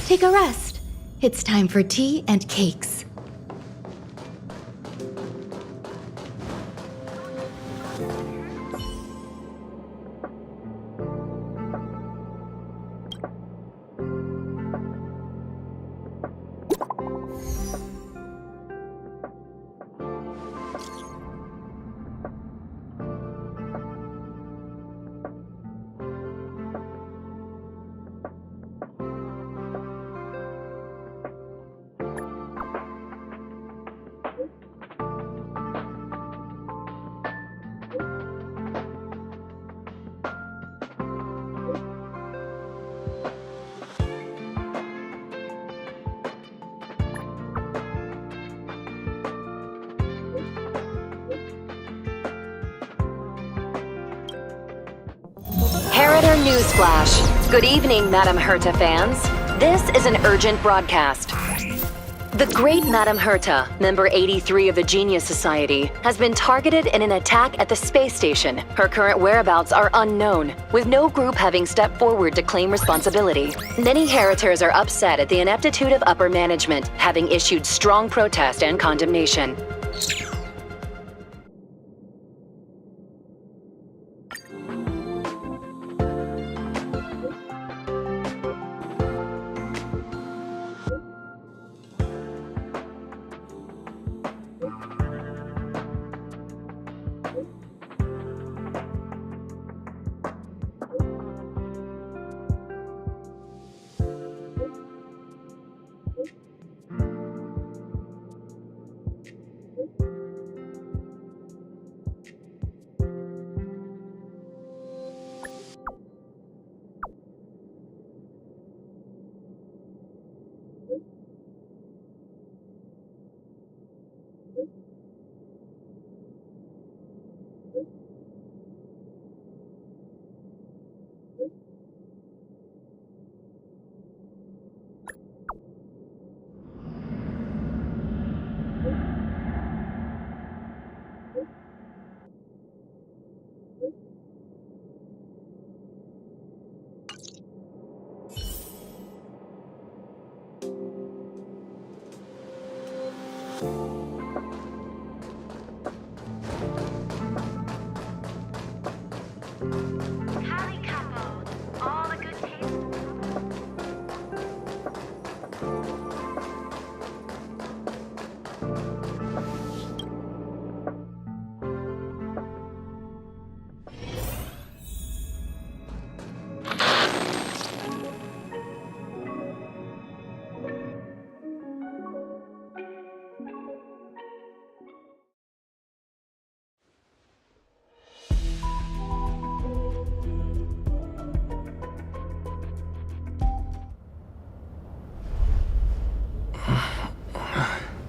take a rest. It's time for tea and cakes. Heritor Newsflash. Good evening, Madame Herta fans. This is an urgent broadcast. The great Madame Herta, member 83 of the Genius Society, has been targeted in an attack at the space station. Her current whereabouts are unknown, with no group having stepped forward to claim responsibility. Many Heritors are upset at the ineptitude of upper management, having issued strong protest and condemnation.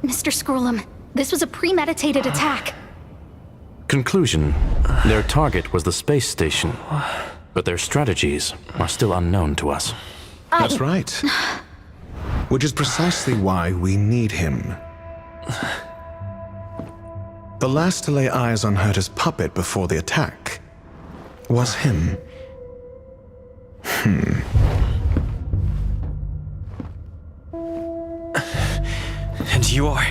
Mr. Scrollum, this was a premeditated attack. Conclusion: their target was the space station, but their strategies are still unknown to us. That's right. Which is precisely why we need him. The last to lay eyes on Herta's puppet before the attack was him. And you are?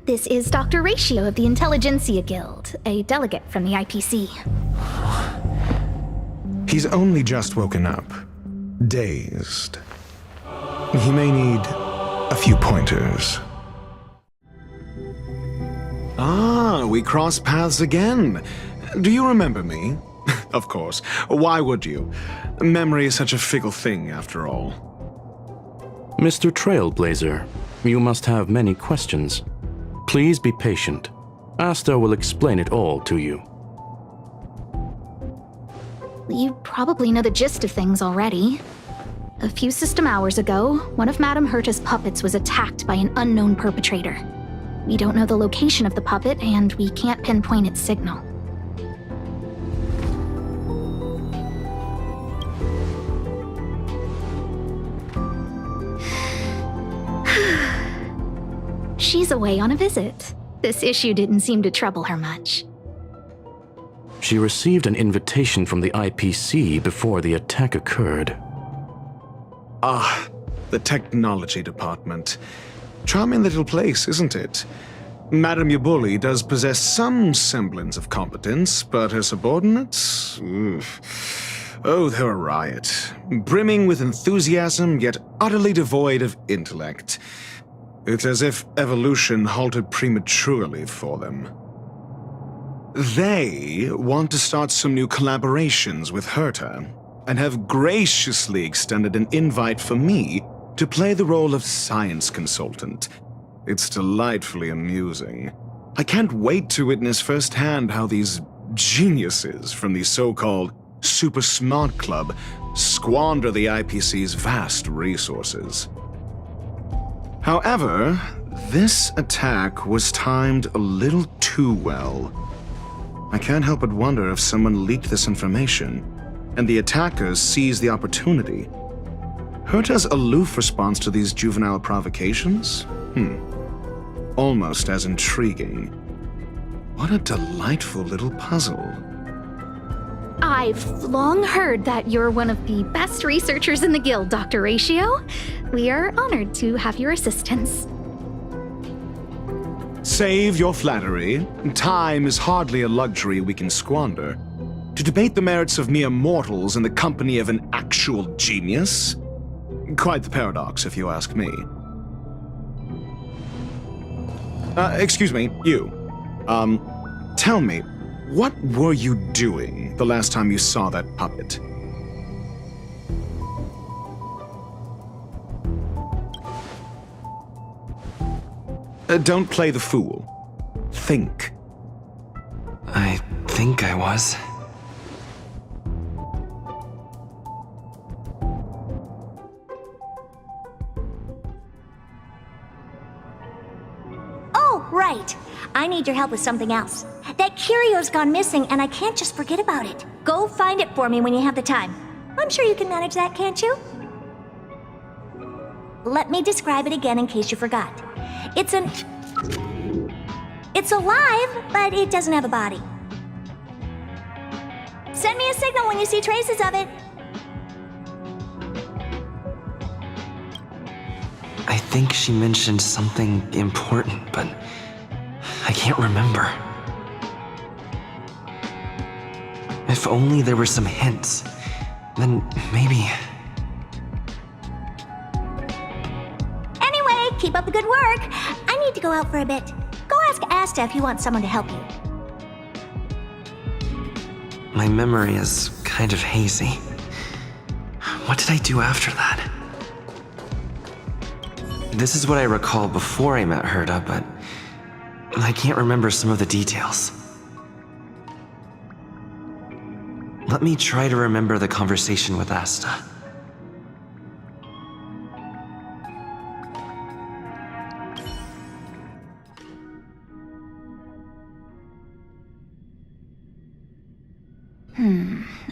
This is Dr.Ratio of the Intelligentsia Guild, a delegate from the IPC. He's only just woken up, dazed. He may need a few pointers. Ah, we crossed paths again. Do you remember me? Of course. Why would you? Memory is such a fickle thing, after all. Mr. Trailblazer, you must have many questions. Please be patient. Asta will explain it all to you. You probably know the gist of things already. A few system hours ago, one of Madame Herta's puppets was attacked by an unknown perpetrator. We don't know the location of the puppet, and we can't pinpoint its signal. She's away on a visit. This issue didn't seem to trouble her much. She received an invitation from the IPC before the attack occurred. The technology department. Charming little place, isn't it? Madame Yabuli does possess some semblance of competence, but her subordinates? Oof. Oh, they're a riot. Brimming with enthusiasm, yet utterly devoid of intellect. It's as if evolution halted prematurely for them. They want to start some new collaborations with Herta, and have graciously extended an invite for me to play the role of science consultant. It's delightfully amusing. I can't wait to witness firsthand how these geniuses from the so-called Super Smart Club squander the IPC's vast resources. However, this attack was timed a little too well. I can't help but wonder if someone leaked this information, and the attackers seized the opportunity. Herta's aloof response to these juvenile provocations? Almost as intriguing. What a delightful little puzzle. I've long heard that you're one of the best researchers in the guild, Dr.Ratio. We are honored to have your assistance. Save your flattery. Time is hardly a luxury we can squander. To debate the merits of mere mortals in the company of an actual genius? Quite the paradox, if you ask me. Excuse me, you. Tell me, what were you doing the last time you saw that puppet? Don't play the fool. Think. I think I was. Oh, right. I need your help with something else. That curio's gone missing, and I can't just forget about it. Go find it for me when you have the time. I'm sure you can manage that, can't you? Let me describe it again in case you forgot. It's alive, but it doesn't have a body. Send me a signal when you see traces of it. I think she mentioned something important, but I can't remember. If only there were some hints, then maybe... Anyway, keep up the good work. I need to go out for a bit. Go ask Asta if you want someone to help you. My memory is kind of hazy. What did I do after that? This is what I recall before I met Herta, but I can't remember some of the details. Let me try to remember the conversation with Asta.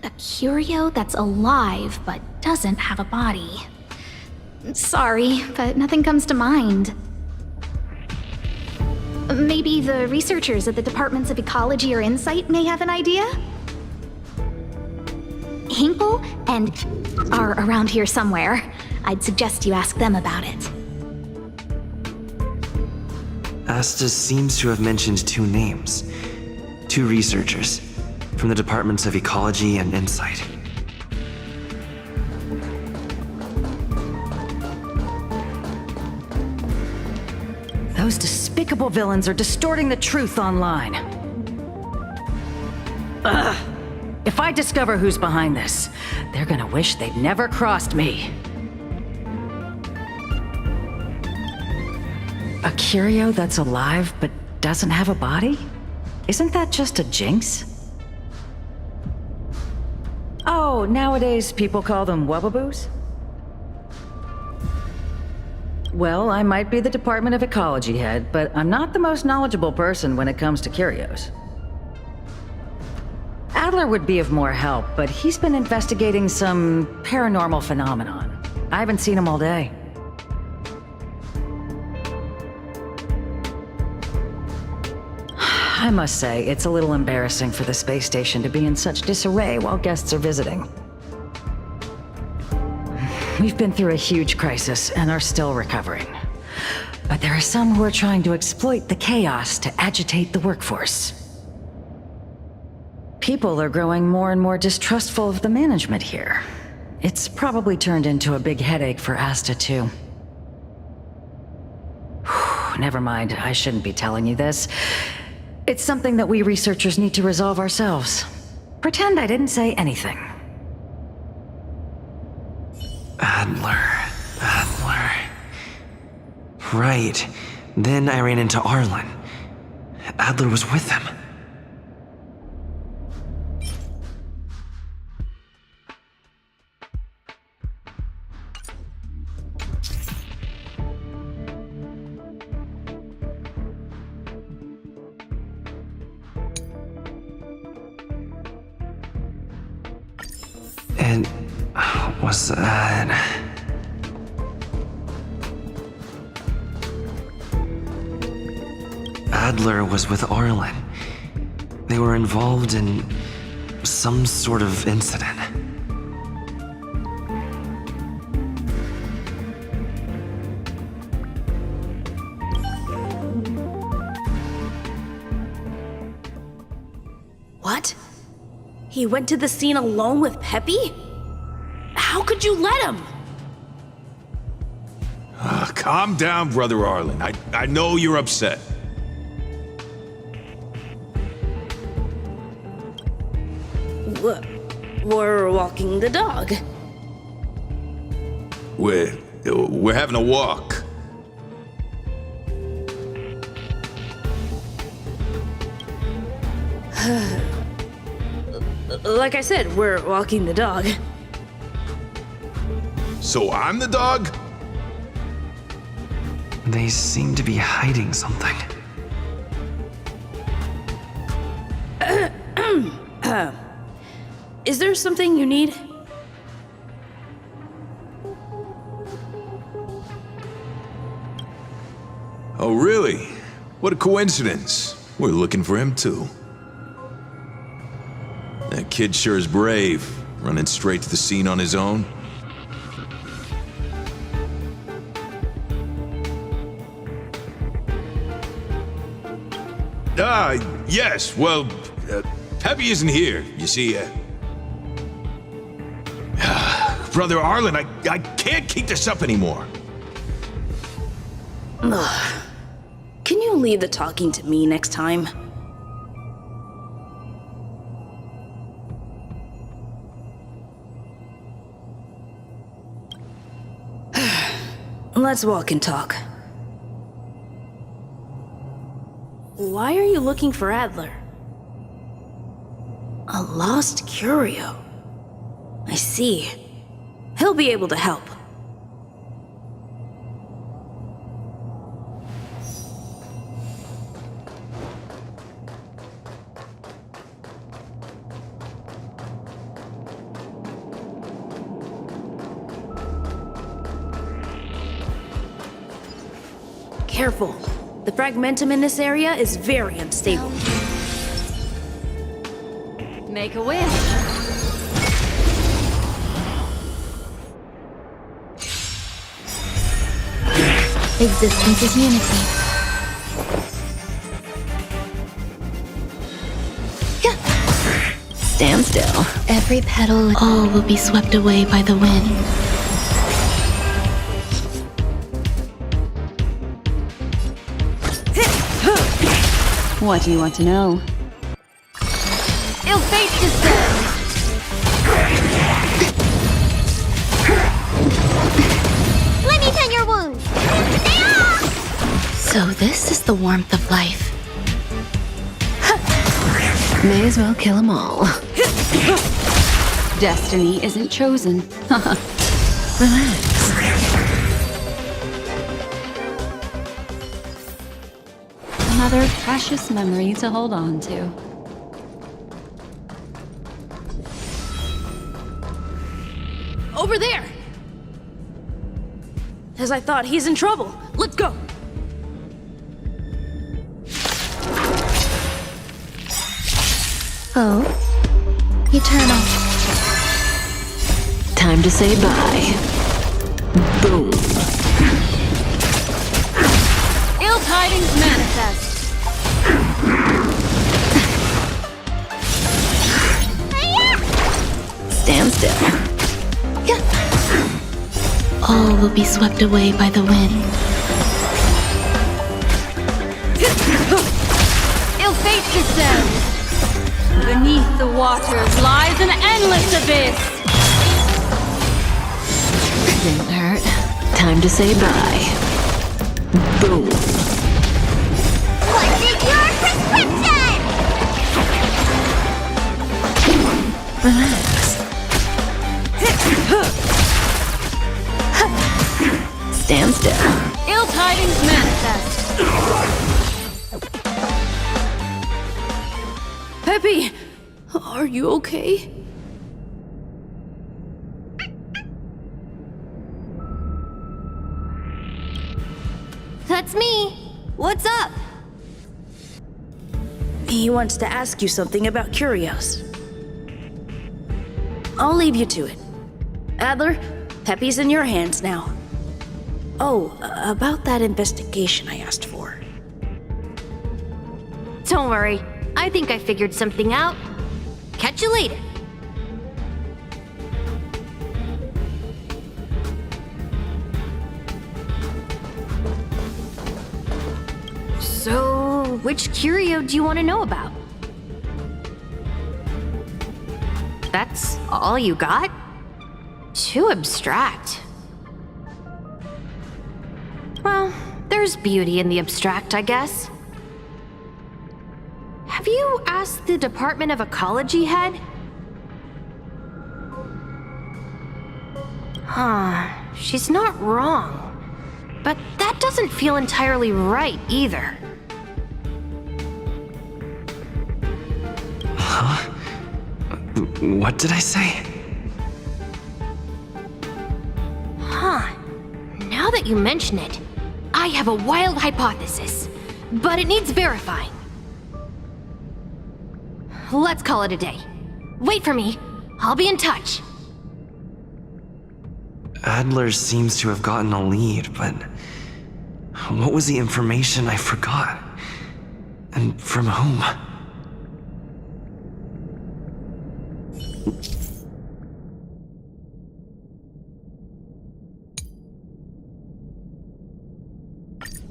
A curio that's alive but doesn't have a body. Sorry, but nothing comes to mind. Maybe the researchers at the departments of ecology or insight may have an idea? Hinkle and are around here somewhere. I'd suggest you ask them about it. Asta seems to have mentioned two names. Two researchers from the departments of ecology and insight. Those despicable villains are distorting the truth online. Ugh! If I discover who's behind this, they're gonna wish they'd never crossed me. A curio that's alive but doesn't have a body? Isn't that just a jinx? Oh, nowadays people call them wubbaboos? Well, I might be the Department of Ecology head, but I'm not the most knowledgeable person when it comes to curios. Adler would be of more help, but he's been investigating some paranormal phenomenon. I haven't seen him all day. I must say, it's a little embarrassing for the space station to be in such disarray while guests are visiting. We've been through a huge crisis and are still recovering. But there are some who are trying to exploit the chaos to agitate the workforce. People are growing more and more distrustful of the management here. It's probably turned into a big headache for Asta, too. Never mind, I shouldn't be telling you this. It's something that we researchers need to resolve ourselves. Pretend I didn't say anything. Adler. Right. Then I ran into Arlen. Adler was with him. And was that... Adler was with Arlen. They were involved in some sort of incident. What? He went to the scene alone with Peppy? How could you let him? Calm down, Brother Arlen. I know you're upset. We're walking the dog. We're having a walk. Like I said, we're walking the dog. So I'm the dog? They seem to be hiding something. Is there something you need? Oh, really? What a coincidence. We're looking for him, too. That kid sure is brave, running straight to the scene on his own. Yes, well, Peppy isn't here, you see. Brother Arlen, I can't keep this up anymore. Can you leave the talking to me next time? Let's walk and talk. Why are you looking for Adler? A lost curio. I see. He'll be able to help. Careful. The fragmentum in this area is very unstable. Make a wish. Existence is unity. Stand still. Every petal, all will be swept away by the wind. What do you want to know? Ill fate descends! Let me tend your wounds. So this is the warmth of life. May as well kill them all. Destiny isn't chosen. Relax. Another precious memory to hold on to. Over there! As I thought, he's in trouble. Let's go! Oh, eternal. Time to say bye. Boom. Ill tidings manifest. Stand still. All will be swept away by the wind. Ill fate descends. Beneath the waters lies an endless abyss. Didn't hurt. Time to say bye. Boom. What's in your prescription? Relax. Stand still. Ill tidings manifest. Peppy, are you okay? That's me. What's up? He wants to ask you something about curios. I'll leave you to it. Adler, Peppy's in your hands now. Oh, about that investigation I asked for. Don't worry. I think I figured something out. Catch you later. So, which curio do you want to know about? That's all you got? Too abstract. Well, there's beauty in the abstract, I guess. Have you asked the Department of Ecology head? Huh, she's not wrong. But that doesn't feel entirely right either. Huh? What did I say? Huh. Now that you mention it, I have a wild hypothesis, but it needs verifying. Let's call it a day. Wait for me. I'll be in touch. Adler seems to have gotten a lead, but what was the information I forgot? And from whom?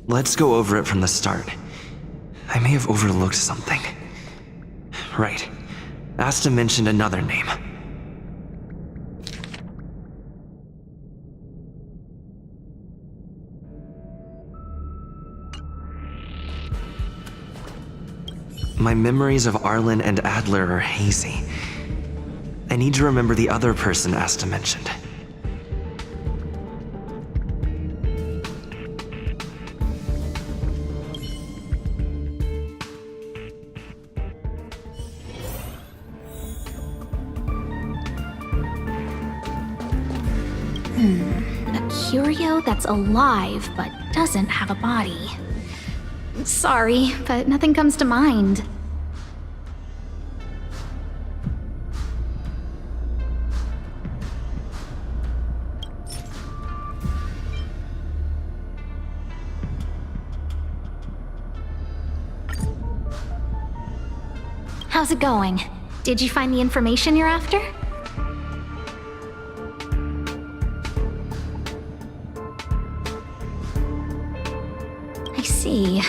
Let's go over it from the start. I may have overlooked something. Right. Asta mentioned another name. My memories of Arlen and Adler are hazy. I need to remember the other person Asta mentioned. A curio that's alive but doesn't have a body. Sorry, but nothing comes to mind. How's it going? Did you find the information you're after? I see.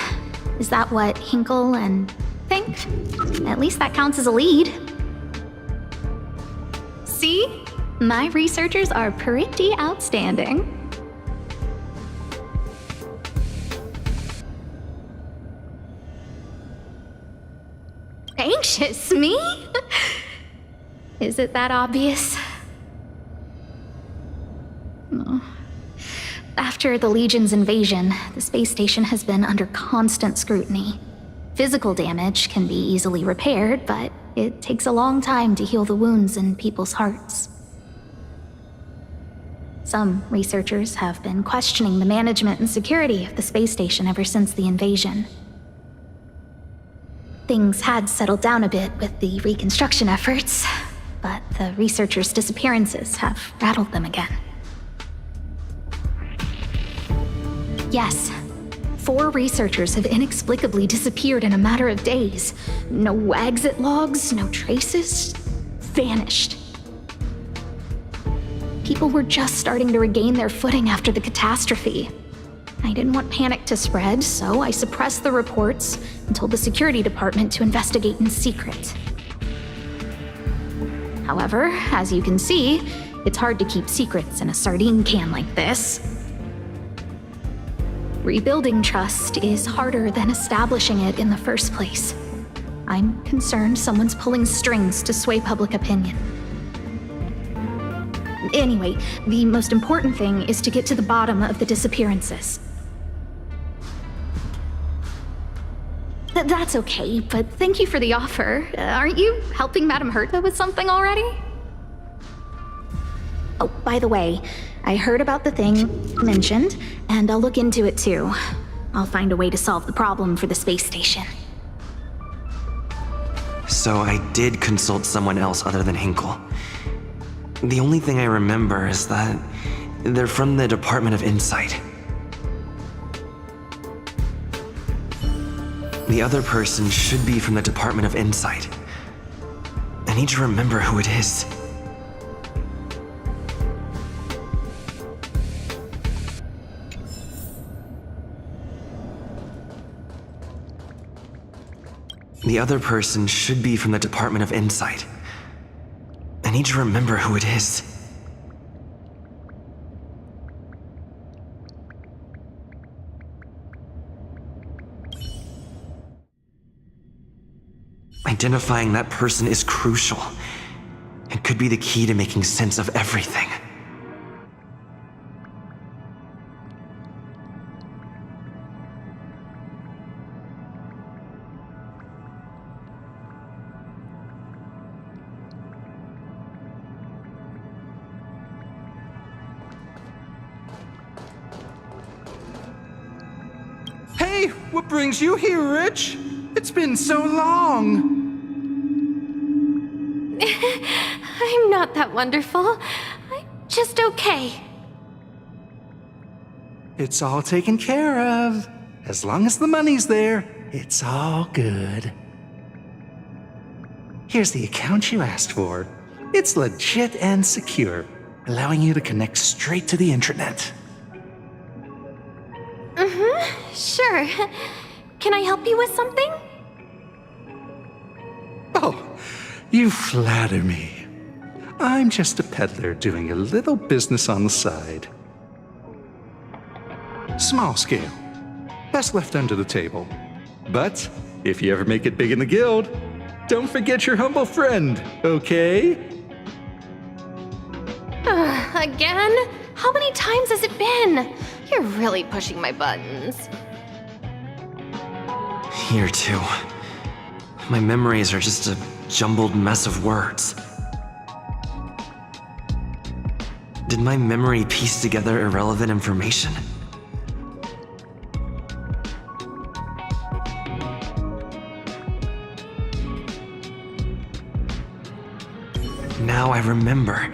Is that what Hinkle and think? At least that counts as a lead. See? My researchers are pretty outstanding. Anxious, me? Is it that obvious? No. After the Legion's invasion, the space station has been under constant scrutiny. Physical damage can be easily repaired, but it takes a long time to heal the wounds in people's hearts. Some researchers have been questioning the management and security of the space station ever since the invasion. Things had settled down a bit with the reconstruction efforts, but the researchers' disappearances have rattled them again. Yes. 4 researchers have inexplicably disappeared in a matter of days. No exit logs, no traces. Vanished. People were just starting to regain their footing after the catastrophe. I didn't want panic to spread, so I suppressed the reports and told the security department to investigate in secret. However, as you can see, it's hard to keep secrets in a sardine can like this. Rebuilding trust is harder than establishing it in the first place. I'm concerned someone's pulling strings to sway public opinion. Anyway, the most important thing is to get to the bottom of the disappearances. That's okay, but thank you for the offer. Aren't you helping Madame Herta with something already? Oh, by the way, I heard about the thing mentioned, and I'll look into it too. I'll find a way to solve the problem for the space station. So I did consult someone else other than Hinkle. The only thing I remember is that they're from the Department of Insight. The other person should be from the Department of Insight. I need to remember who it is. The other person should be from the Department of Insight. I need to remember who it is. Identifying that person is crucial. It could be the key to making sense of everything. Hey, what brings you here, Rich? It's been so long. I'm not that wonderful. I'm just okay. It's all taken care of. As long as the money's there, it's all good. Here's the account you asked for. It's legit and secure, allowing you to connect straight to the intranet. Sure. Can I help you with something? Oh, you flatter me. I'm just a peddler doing a little business on the side. Small scale. Best left under the table. But if you ever make it big in the guild, don't forget your humble friend, okay? Again? How many times has it been? You're really pushing my buttons. Here too. My memories are just a jumbled mess of words. Did my memory piece together irrelevant information? Now I remember.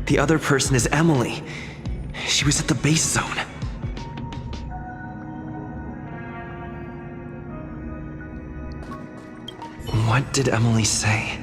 The other person is Emily. She was at the base zone. What did Emily say?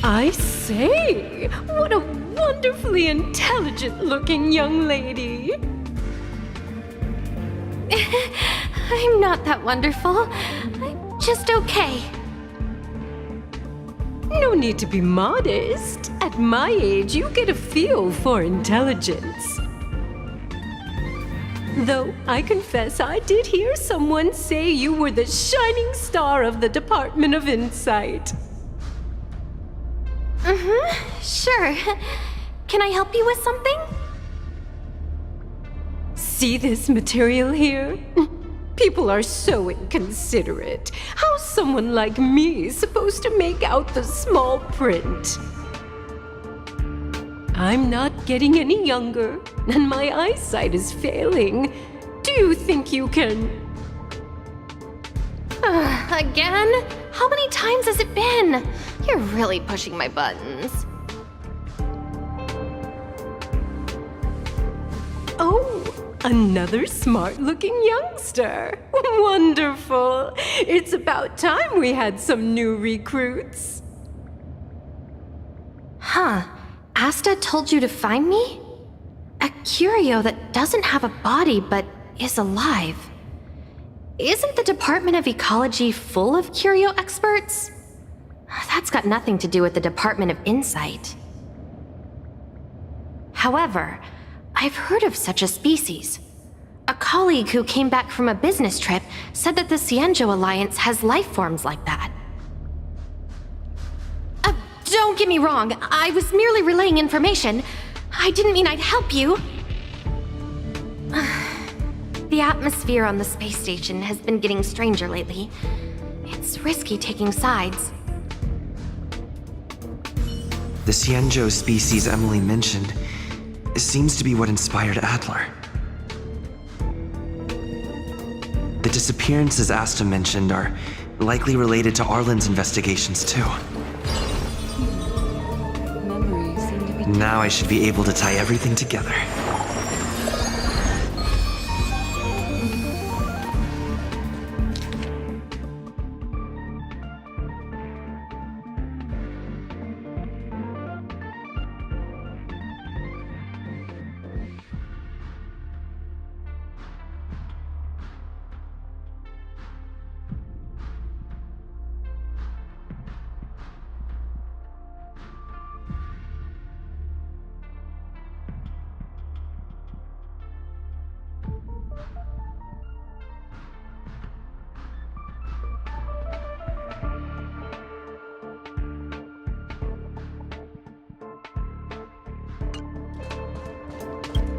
I say, what a wonderfully intelligent-looking young lady. I'm not that wonderful. I'm just okay. No need to be modest. At my age, you get a feel for intelligence. Though I confess I did hear someone say you were the shining star of the Department of Insight. Sure. Can I help you with something? See this material here? People are so inconsiderate. How's someone like me supposed to make out the small print? I'm not getting any younger, and my eyesight is failing. Do you think you can... Again? How many times has it been? You're really pushing my buttons. Oh, another smart-looking youngster. Wonderful. It's about time we had some new recruits. Huh. Asta told you to find me? A curio that doesn't have a body but is alive. Isn't the Department of Ecology full of curio experts? That's got nothing to do with the Department of Insight. However, I've heard of such a species. A colleague who came back from a business trip said that the Cienjo Alliance has life forms like that. Don't get me wrong, I was merely relaying information. I didn't mean I'd help you. The atmosphere on the space station has been getting stranger lately. It's risky taking sides. The Cienjo species Emily mentioned seems to be what inspired Adler. The disappearances Asta mentioned are likely related to Arlen's investigations too. Now I should be able to tie everything together.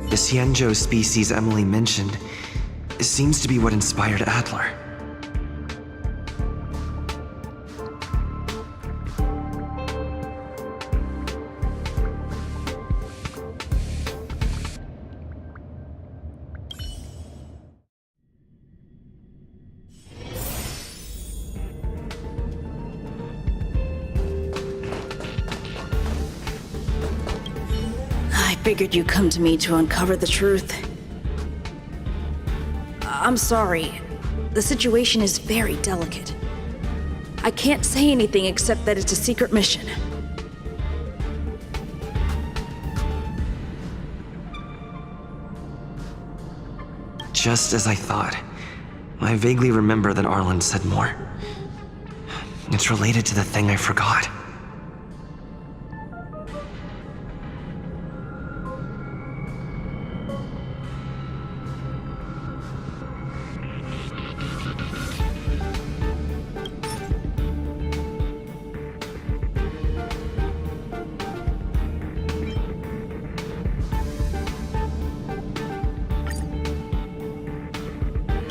The Cienjo species Emily mentioned seems to be what inspired Adler. I figured you'd come to me to uncover the truth. I'm sorry. The situation is very delicate. I can't say anything except that it's a secret mission. Just as I thought. I vaguely remember that Arlen said more. It's related to the thing I forgot.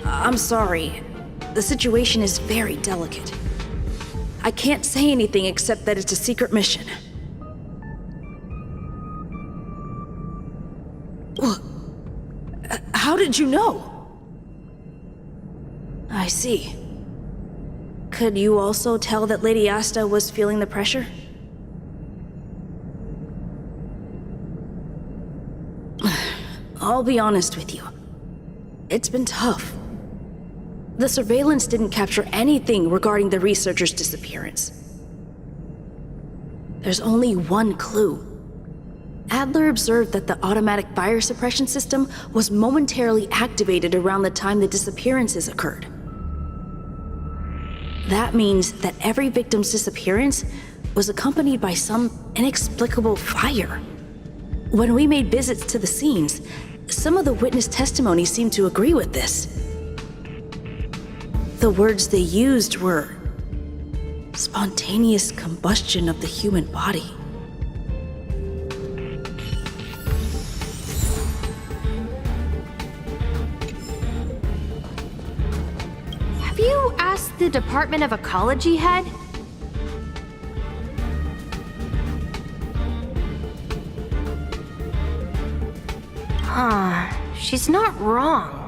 I'm sorry. The situation is very delicate. I can't say anything except that it's a secret mission. What? How did you know? I see. Could you also tell that Lady Asta was feeling the pressure? I'll be honest with you. It's been tough. The surveillance didn't capture anything regarding the researcher's disappearance. There's only one clue. Adler observed that the automatic fire suppression system was momentarily activated around the time the disappearances occurred. That means that every victim's disappearance was accompanied by some inexplicable fire. When we made visits to the scenes, some of the witness testimony seemed to agree with this. The words they used were spontaneous combustion of the human body. the Department of Ecology head? She's not wrong.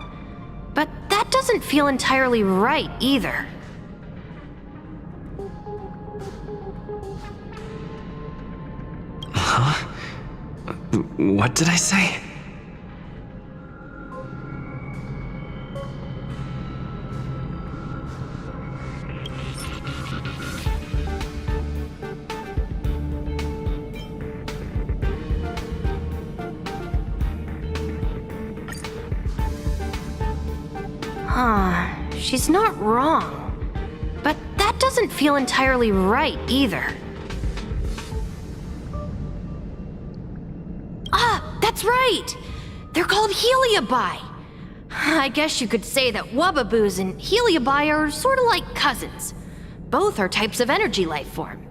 But that doesn't feel entirely right either. Huh? What did I say? She's not wrong. But that doesn't feel entirely right either. That's right! They're called Heliobi. I guess you could say that Wubbaboos and Heliobi are sort of like cousins. Both are types of energy life form.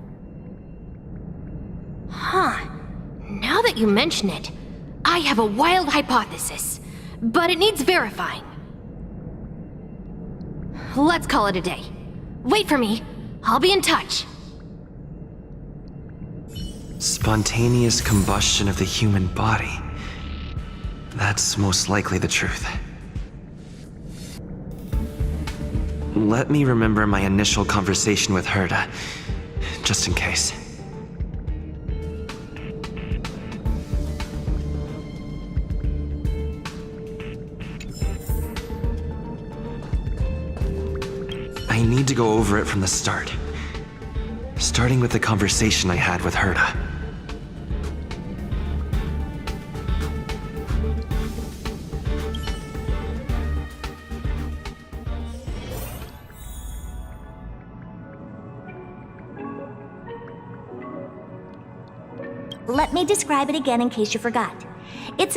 Now that you mention it, I have a wild hypothesis, but it needs verifying. Let's call it a day. Wait for me. I'll be in touch. Spontaneous combustion of the human body. That's most likely the truth. Let me remember my initial conversation with Herta, just in case. I need to go over it from the start. Starting with the conversation I had with Herta. Let me describe it again in case you forgot. It's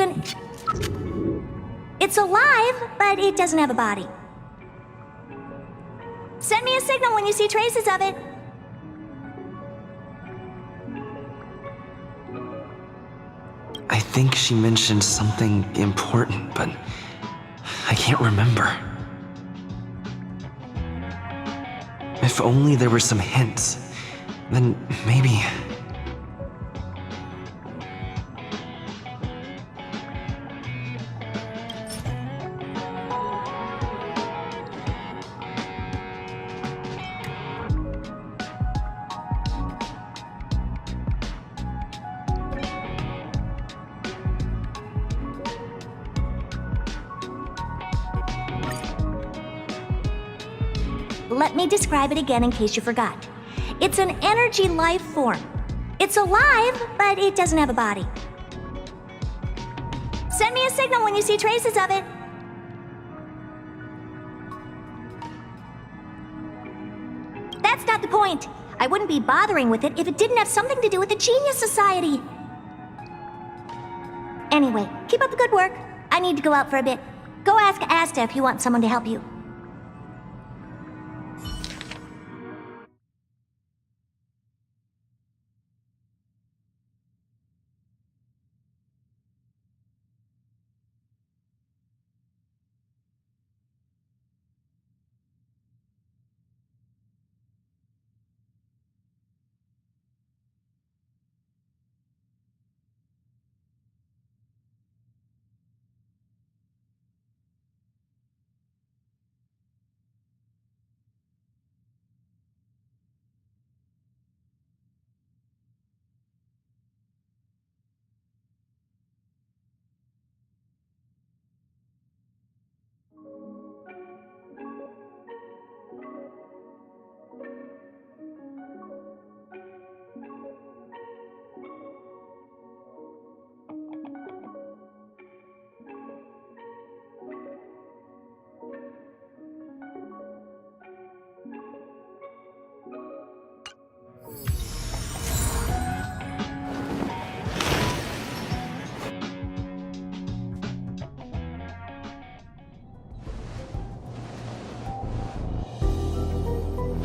alive, but it doesn't have a body. Send me a signal when you see traces of it. I think she mentioned something important, but I can't remember. If only there were some hints, then maybe... Let me describe it again in case you forgot. It's an energy life form. It's alive, but it doesn't have a body. Send me a signal when you see traces of it. That's not the point. I wouldn't be bothering with it if it didn't have something to do with the Genius Society. Anyway, keep up the good work. I need to go out for a bit. Go ask Asta if you want someone to help you.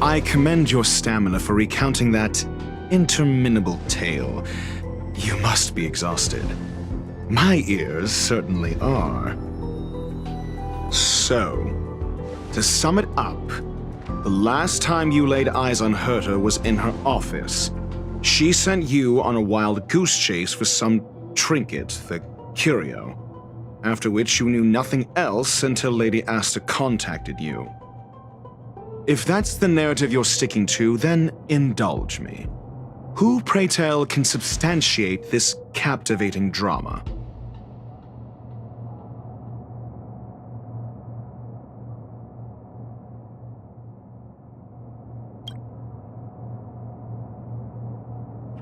I commend your stamina for recounting that interminable tale. You must be exhausted. My ears certainly are. So, to sum it up, The last time you laid eyes on Herta was in her office. She sent you on a wild goose chase for some trinket, the curio, after which you knew nothing else until Lady Asta contacted you. If that's the narrative you're sticking to, then indulge me. Who, pray tell, can substantiate this captivating drama?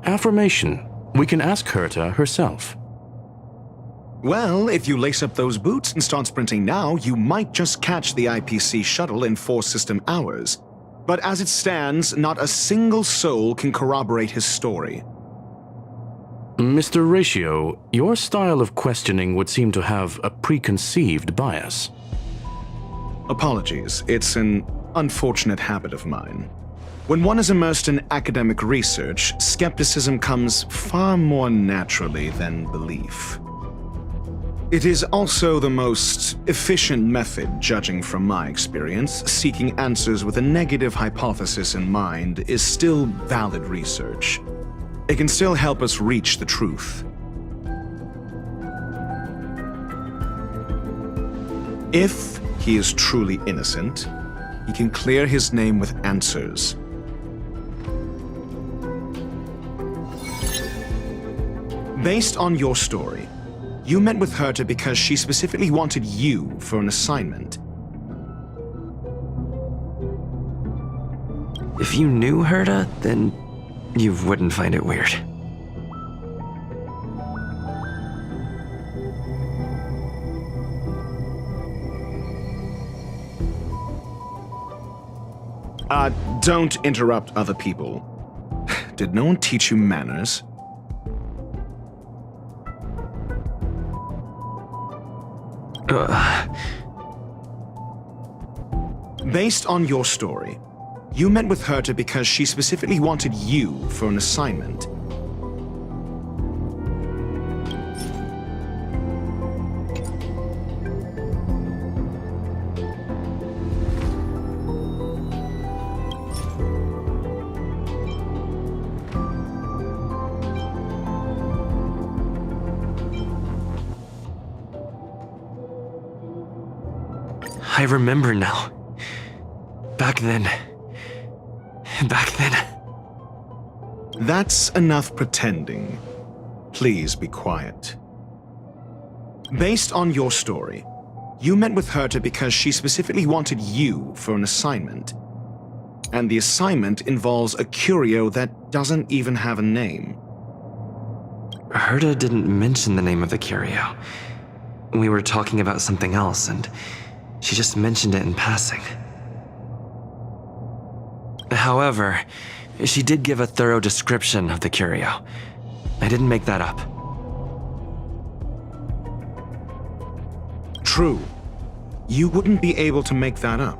Affirmation. We can ask Herta herself. Well, if you lace up those boots and start sprinting now, you might just catch the IPC shuttle in 4 system hours. But as it stands, not a single soul can corroborate his story. Mr. Ratio, your style of questioning would seem to have a preconceived bias. Apologies, it's an unfortunate habit of mine. When one is immersed in academic research, skepticism comes far more naturally than belief. It is also the most efficient method, judging from my experience. Seeking answers with a negative hypothesis in mind is still valid research. It can still help us reach the truth. If he is truly innocent, he can clear his name with answers. Based on your story, you met with Herta because she specifically wanted you for an assignment. If you knew Herta, then you wouldn't find it weird. Don't interrupt other people. Did no one teach you manners? Based on your story, you met with Herta because she specifically wanted you for an assignment. I remember now. Back then. That's enough pretending. Please be quiet. Based on your story, you met with Herta because she specifically wanted you for an assignment. And the assignment involves a curio that doesn't even have a name. Herta didn't mention the name of the curio. We were talking about something else, and she just mentioned it in passing. However, she did give a thorough description of the curio. I didn't make that up. True. You wouldn't be able to make that up.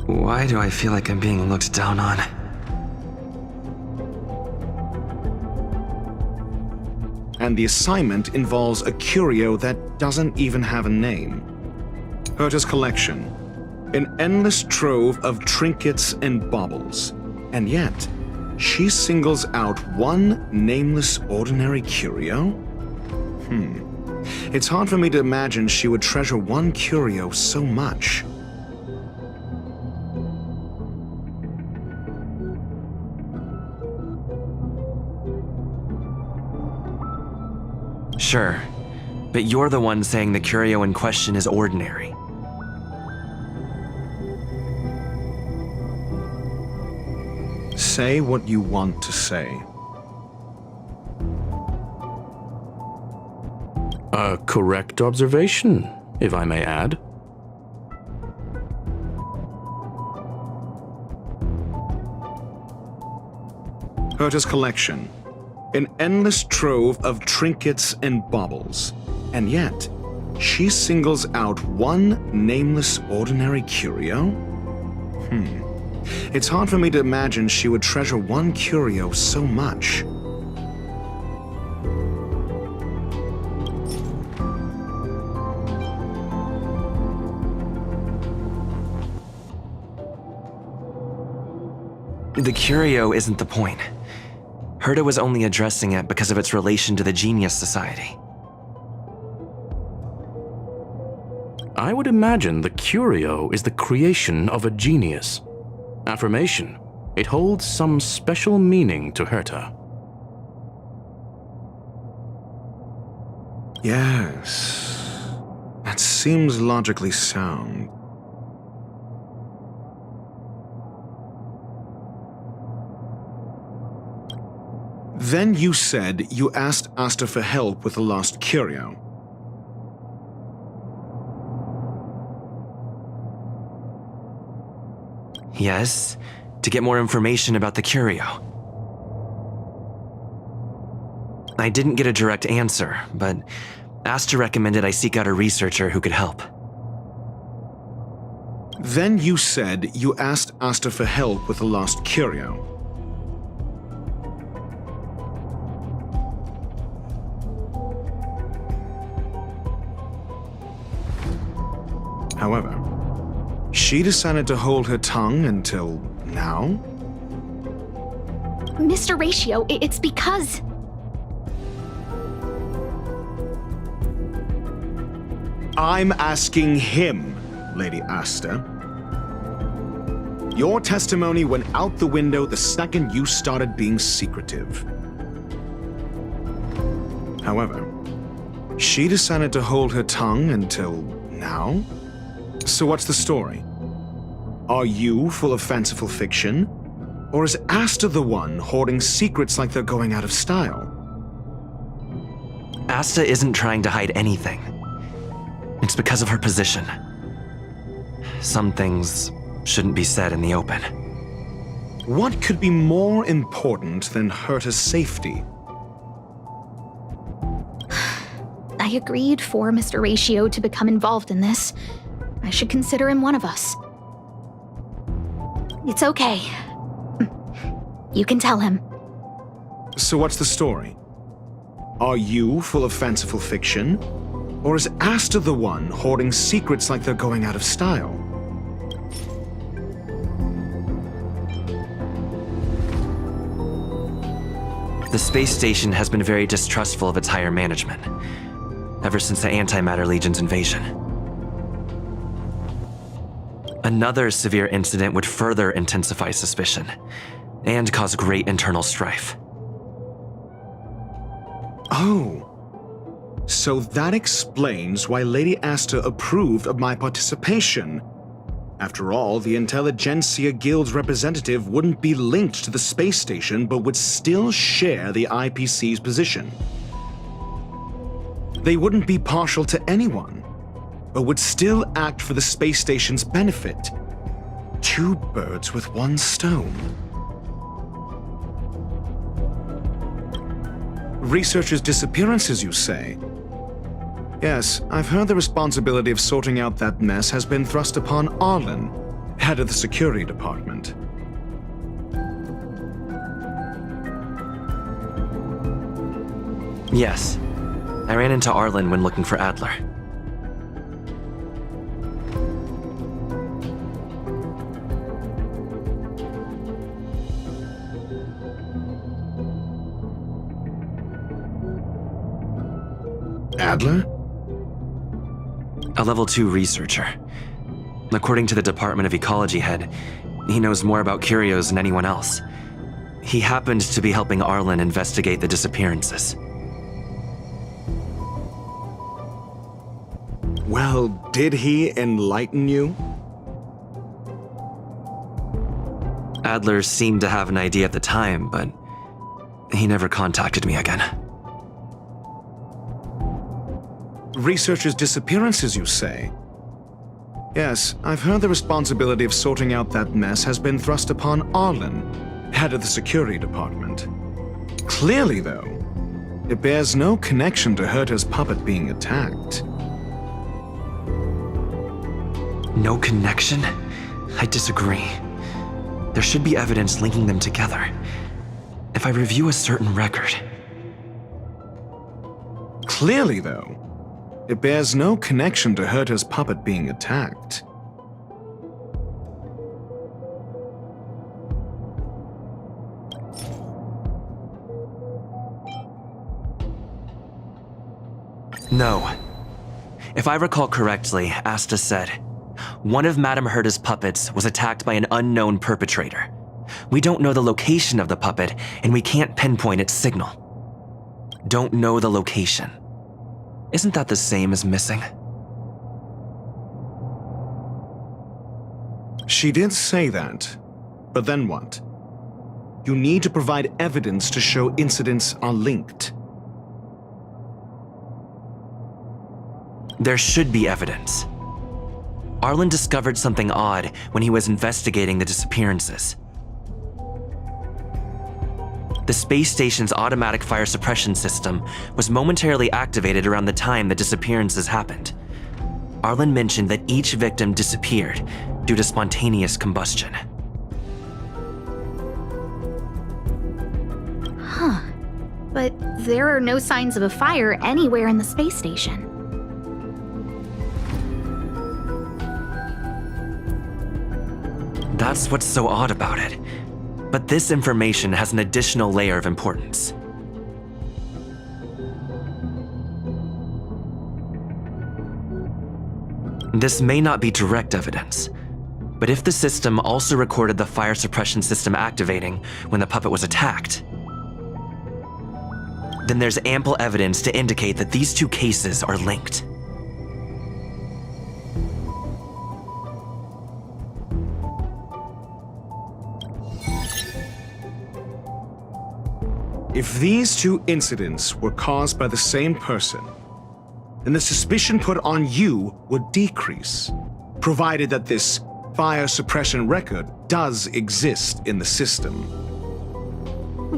Why do I feel like I'm being looked down on? And the assignment involves a curio that doesn't even have a name. Herta's collection. An endless trove of trinkets and baubles. And yet, she singles out one nameless ordinary curio? It's hard for me to imagine she would treasure one curio so much. Sure, but you're the one saying the curio in question is ordinary. Say what you want to say. A correct observation, if I may add. Herta's collection. An endless trove of trinkets and baubles. And yet, she singles out one nameless ordinary curio? It's hard for me to imagine she would treasure one curio so much. The curio isn't the point. Herta was only addressing it because of its relation to the Genius Society. I would imagine the curio is the creation of a genius. Affirmation. It holds some special meaning to Herta. Yes. That seems logically sound. Then you said you asked Asta for help with the lost curio. Yes, to get more information about the curio. I didn't get a direct answer, but Asta recommended I seek out a researcher who could help. Then you said you asked Asta for help with the lost curio. However, she decided to hold her tongue until now? Mr. Ratio, it's because... I'm asking him, Lady Asta. Your testimony went out the window the second you started being secretive. However, she decided to hold her tongue until now? So what's the story? Are you full of fanciful fiction? Or is Asta the one hoarding secrets like they're going out of style? Asta isn't trying to hide anything. It's because of her position. Some things shouldn't be said in the open. What could be more important than Herta's safety? I agreed for Mr. Ratio to become involved in this. I should consider him one of us. It's okay. You can tell him. So what's the story? Are you full of fanciful fiction? Or is Asta the one hoarding secrets like they're going out of style? The space station has been very distrustful of its higher management, ever since the Antimatter Legion's invasion. Another severe incident would further intensify suspicion, and cause great internal strife. Oh. So that explains why Lady Asta approved of my participation. After all, the Intelligentsia Guild's representative wouldn't be linked to the space station, but would still share the IPC's position. They wouldn't be partial to anyone, but would still act for the space station's benefit. Two birds with one stone. Researchers' disappearances, you say? Yes, I've heard the responsibility of sorting out that mess has been thrust upon Arlen, head of the security department. Yes, I ran into Arlen when looking for Adler. Adler? A level 2 researcher. According to the Department of Ecology head, he knows more about curios than anyone else. He happened to be helping Arlen investigate the disappearances. Well, did he enlighten you? Adler seemed to have an idea at the time, but he never contacted me again. Researchers' disappearances, you say? Yes, I've heard the responsibility of sorting out that mess has been thrust upon Arlen, head of the security department. Clearly, though, it bears no connection to Herta's puppet being attacked. No connection? I disagree. There should be evidence linking them together. If I review a certain record... Clearly, though, it bears no connection to Herta's puppet being attacked. No. If I recall correctly, Asta said, one of Madame Herta's puppets was attacked by an unknown perpetrator. We don't know the location of the puppet, and we can't pinpoint its signal. Don't know the location. Isn't that the same as missing? She did say that, but then what? You need to provide evidence to show incidents are linked. There should be evidence. Arlen discovered something odd when he was investigating the disappearances. The space station's automatic fire suppression system was momentarily activated around the time the disappearances happened. Arlen mentioned that each victim disappeared due to spontaneous combustion. Huh. But there are no signs of a fire anywhere in the space station. That's what's so odd about it. But this information has an additional layer of importance. This may not be direct evidence, but if the system also recorded the fire suppression system activating when the puppet was attacked, then there's ample evidence to indicate that these two cases are linked. If these two incidents were caused by the same person, then the suspicion put on you would decrease, provided that this fire suppression record does exist in the system.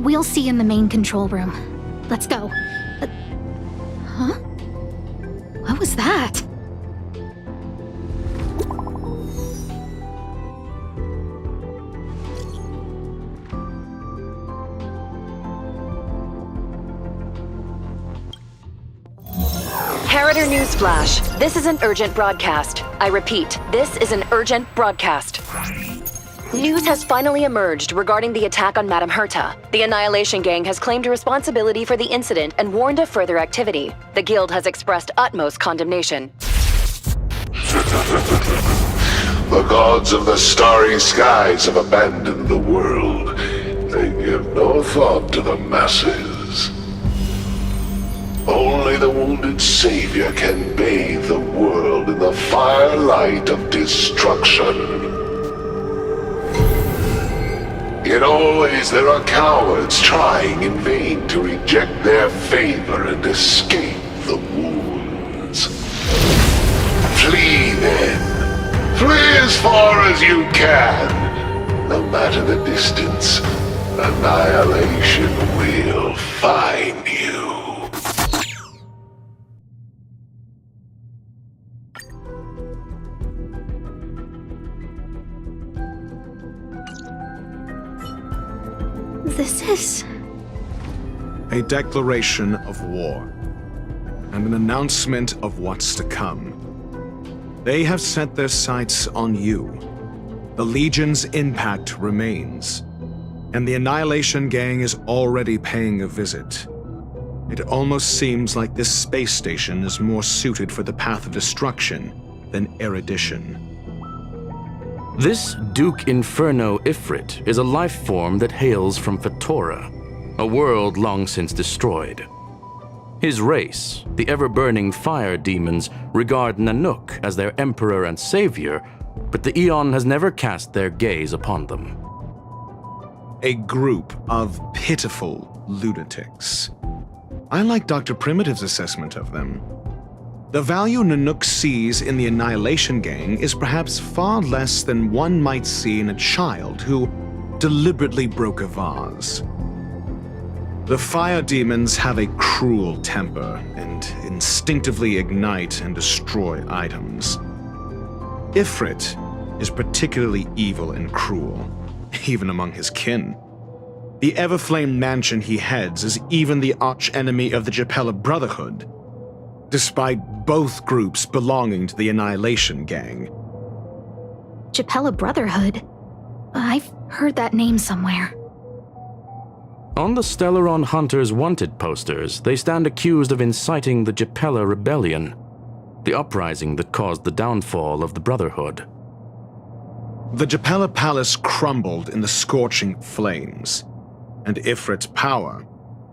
We'll see in the main control room. Let's go. Huh? What was that? Imperator Newsflash. This is an urgent broadcast. I repeat, this is an urgent broadcast. News has finally emerged regarding the attack on Madame Herta. The Annihilation Gang has claimed responsibility for the incident and warned of further activity. The Guild has expressed utmost condemnation. The gods of the starry skies have abandoned the world. They give no thought to the masses. Only the wounded savior can bathe the world in the firelight of destruction. Yet always there are cowards trying in vain to reject their favor and escape the wounds. Flee then. Flee as far as you can. No matter the distance, annihilation will find you. This is... a declaration of war, and an announcement of what's to come. They have set their sights on you. The Legion's impact remains, and the Annihilation Gang is already paying a visit. It almost seems like this space station is more suited for the path of destruction than erudition. This Duke Inferno Ifrit is a life form that hails from Fatora, a world long since destroyed. His race, the ever-burning fire demons, regard Nanook as their emperor and savior, but the Eon has never cast their gaze upon them. A group of pitiful lunatics. I like Dr. Primitive's assessment of them. The value Nanook sees in the Annihilation Gang is perhaps far less than one might see in a child who deliberately broke a vase. The fire demons have a cruel temper and instinctively ignite and destroy items. Ifrit is particularly evil and cruel, even among his kin. The Everflame mansion he heads is even the archenemy of the Japella Brotherhood, despite both groups belonging to the Annihilation Gang. Japella Brotherhood? I've heard that name somewhere. On the Stellaron Hunters wanted posters, they stand accused of inciting the Japella Rebellion, the uprising that caused the downfall of the Brotherhood. The Japella Palace crumbled in the scorching flames, and Ifrit's power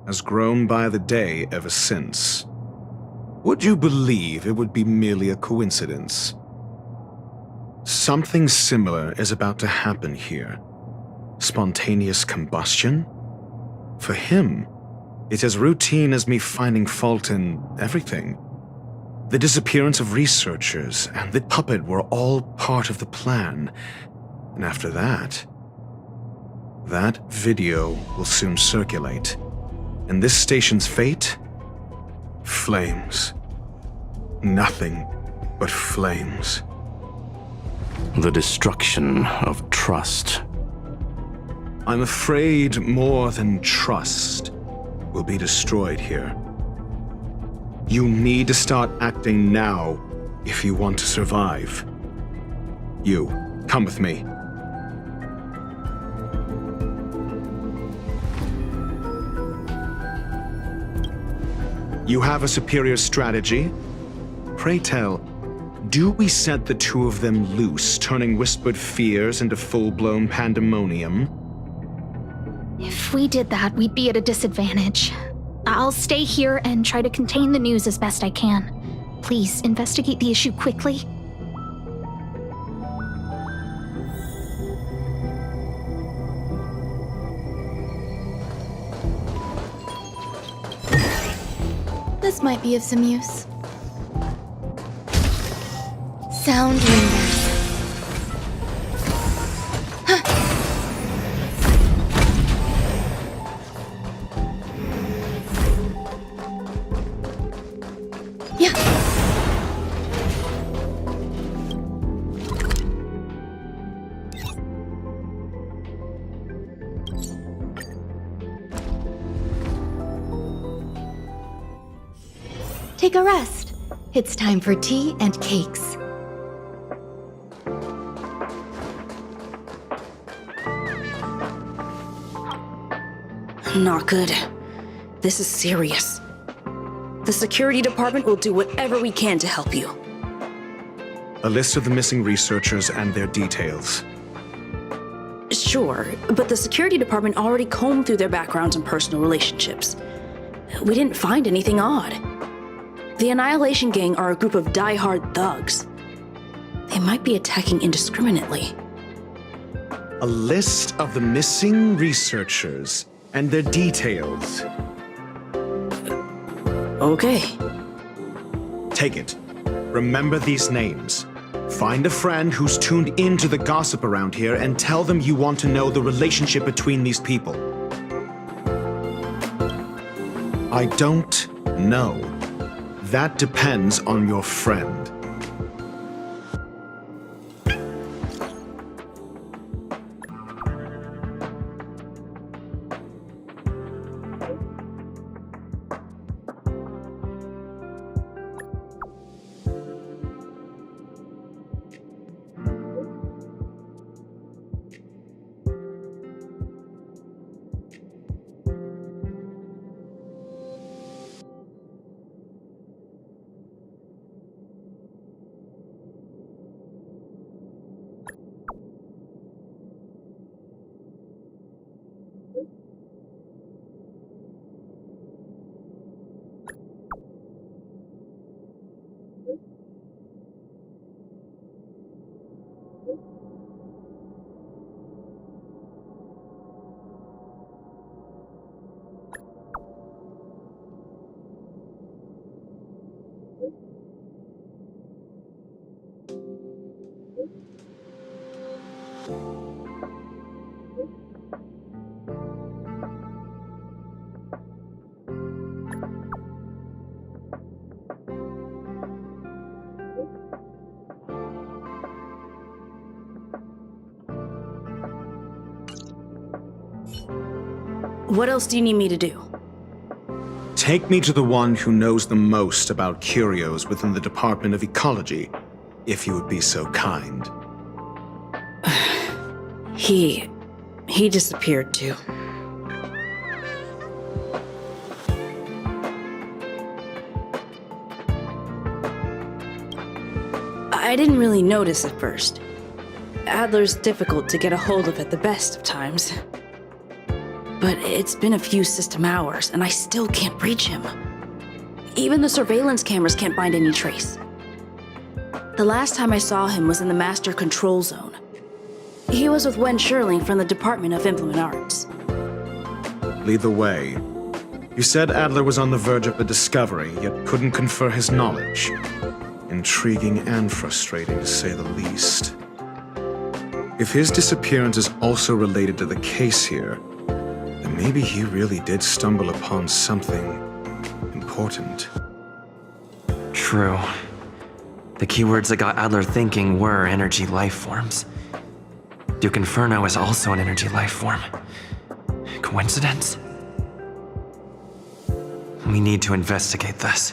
has grown by the day ever since. Would you believe it would be merely a coincidence? Something similar is about to happen here. Spontaneous combustion? For him, it's as routine as me finding fault in everything. The disappearance of researchers and the puppet were all part of the plan. And after that video will soon circulate. And this station's fate? Flames. Nothing but flames. The destruction of trust. I'm afraid more than trust will be destroyed here. You need to start acting now if you want to survive. You, come with me. You have a superior strategy? Pray tell, do we set the two of them loose, turning whispered fears into full-blown pandemonium? If we did that, we'd be at a disadvantage. I'll stay here and try to contain the news as best I can. Please, investigate the issue quickly. This might be of some use. Sound lingers. Take a rest. It's time for tea and cakes. Not good. This is serious. The security department will do whatever we can to help you. A list of the missing researchers and their details. Sure, but the security department already combed through their backgrounds and personal relationships. We didn't find anything odd. The Annihilation Gang are a group of die-hard thugs. They might be attacking indiscriminately. A list of the missing researchers and their details. Okay. Take it. Remember these names. Find a friend who's tuned into the gossip around here and tell them you want to know the relationship between these people. I don't know. That depends on your friend. What else do you need me to do? Take me to the one who knows the most about curios within the Department of Ecology, if you would be so kind. He disappeared too. I didn't really notice at first. Adler's difficult to get a hold of at the best of times. But it's been a few system hours, and I still can't reach him. Even the surveillance cameras can't find any trace. The last time I saw him was in the Master Control Zone. He was with Wen Sherling from the Department of Implement Arts. Lead the way. You said Adler was on the verge of a discovery, yet couldn't confer his knowledge. Intriguing and frustrating, to say the least. If his disappearance is also related to the case here, then maybe he really did stumble upon something important. True. The keywords that got Adler thinking were energy life forms. Duke Inferno is also an energy life form. Coincidence? We need to investigate this.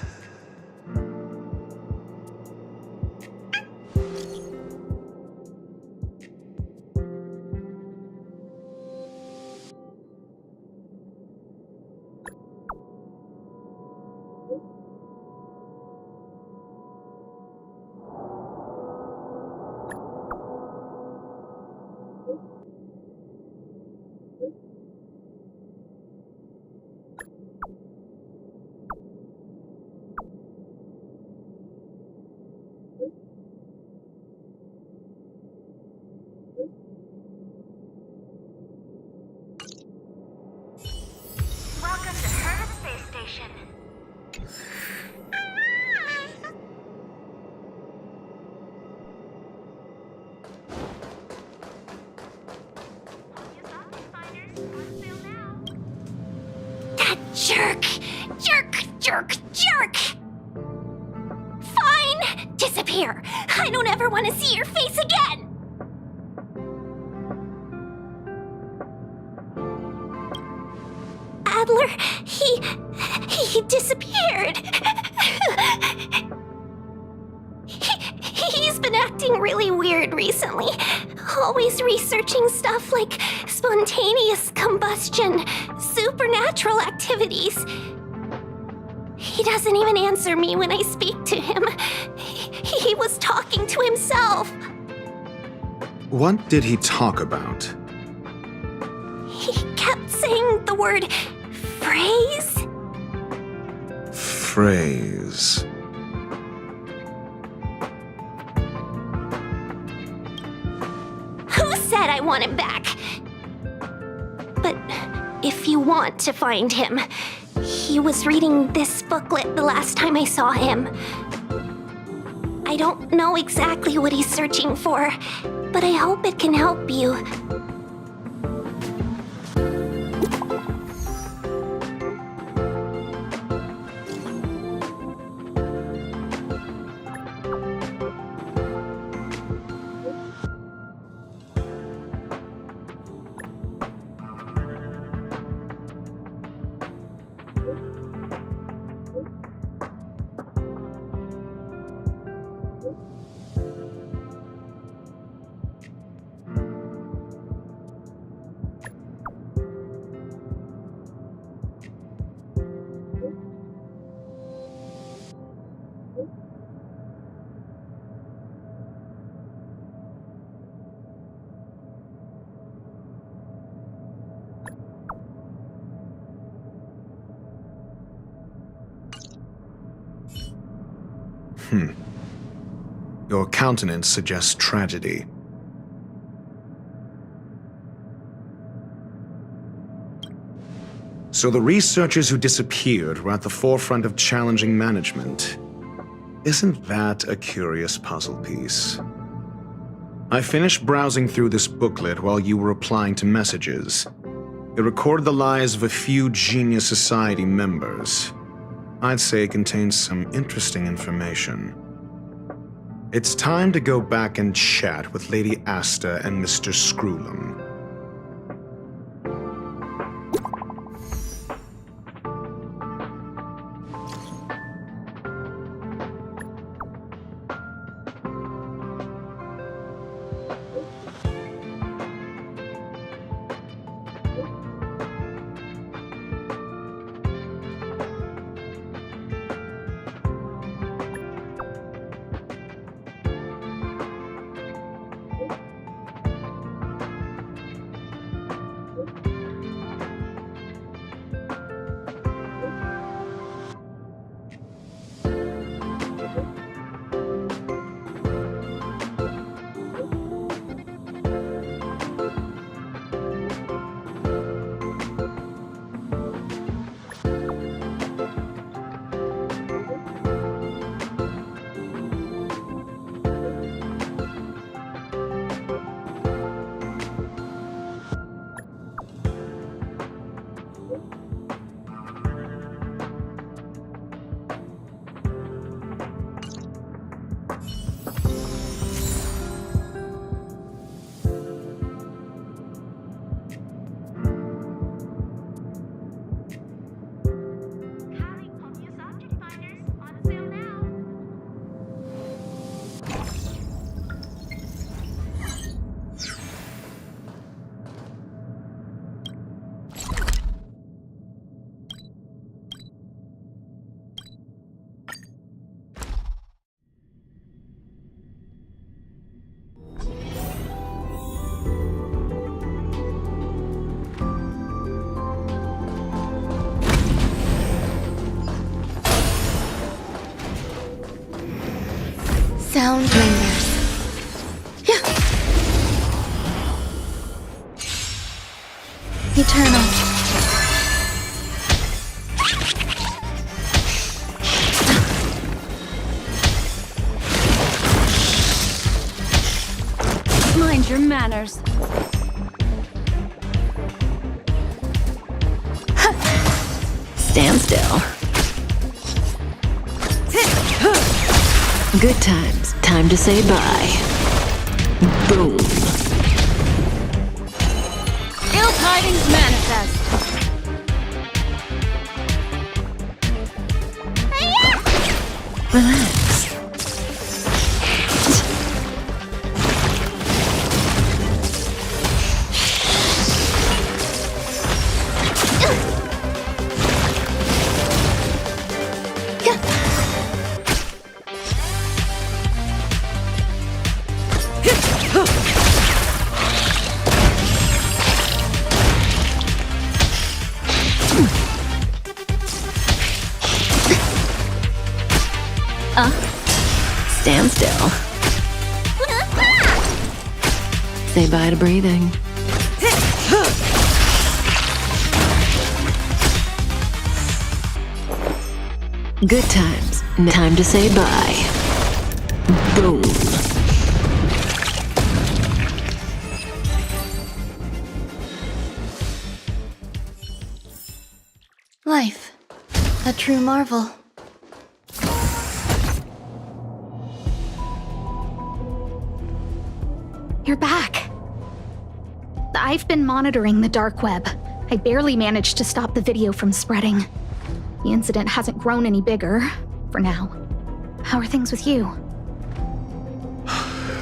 Jerk! Jerk! Jerk! Jerk! Fine! Disappear! I don't ever want to see your face again! Adler, he disappeared! He's been acting really weird recently. Always researching stuff like spontaneous combustion, supernatural activities. He doesn't even answer me when I speak to him. He was talking to himself. What did he talk about? He kept saying the word phrase. Phrase. Who said I want him back? But if you want to find him, he was reading this booklet the last time I saw him. I don't know exactly what he's searching for, but I hope it can help you. Your countenance suggests tragedy. So the researchers who disappeared were at the forefront of challenging management. Isn't that a curious puzzle piece? I finished browsing through this booklet while you were replying to messages. It recorded the lives of a few Genius Society members. I'd say it contains some interesting information. It's time to go back and chat with Lady Asta and Mr. Screwlam. sound lingers. Yeah. Eternal. Mind your manners. Stand still. Good times. Time to say bye. Boom. Ill tidings manifest. Relax. Stand still. Say bye to breathing. Good times. Time to say bye. Boom. Life. A true marvel. You're back. I've been monitoring the dark web. I barely managed to stop the video from spreading. The incident hasn't grown any bigger, for now. How are things with you?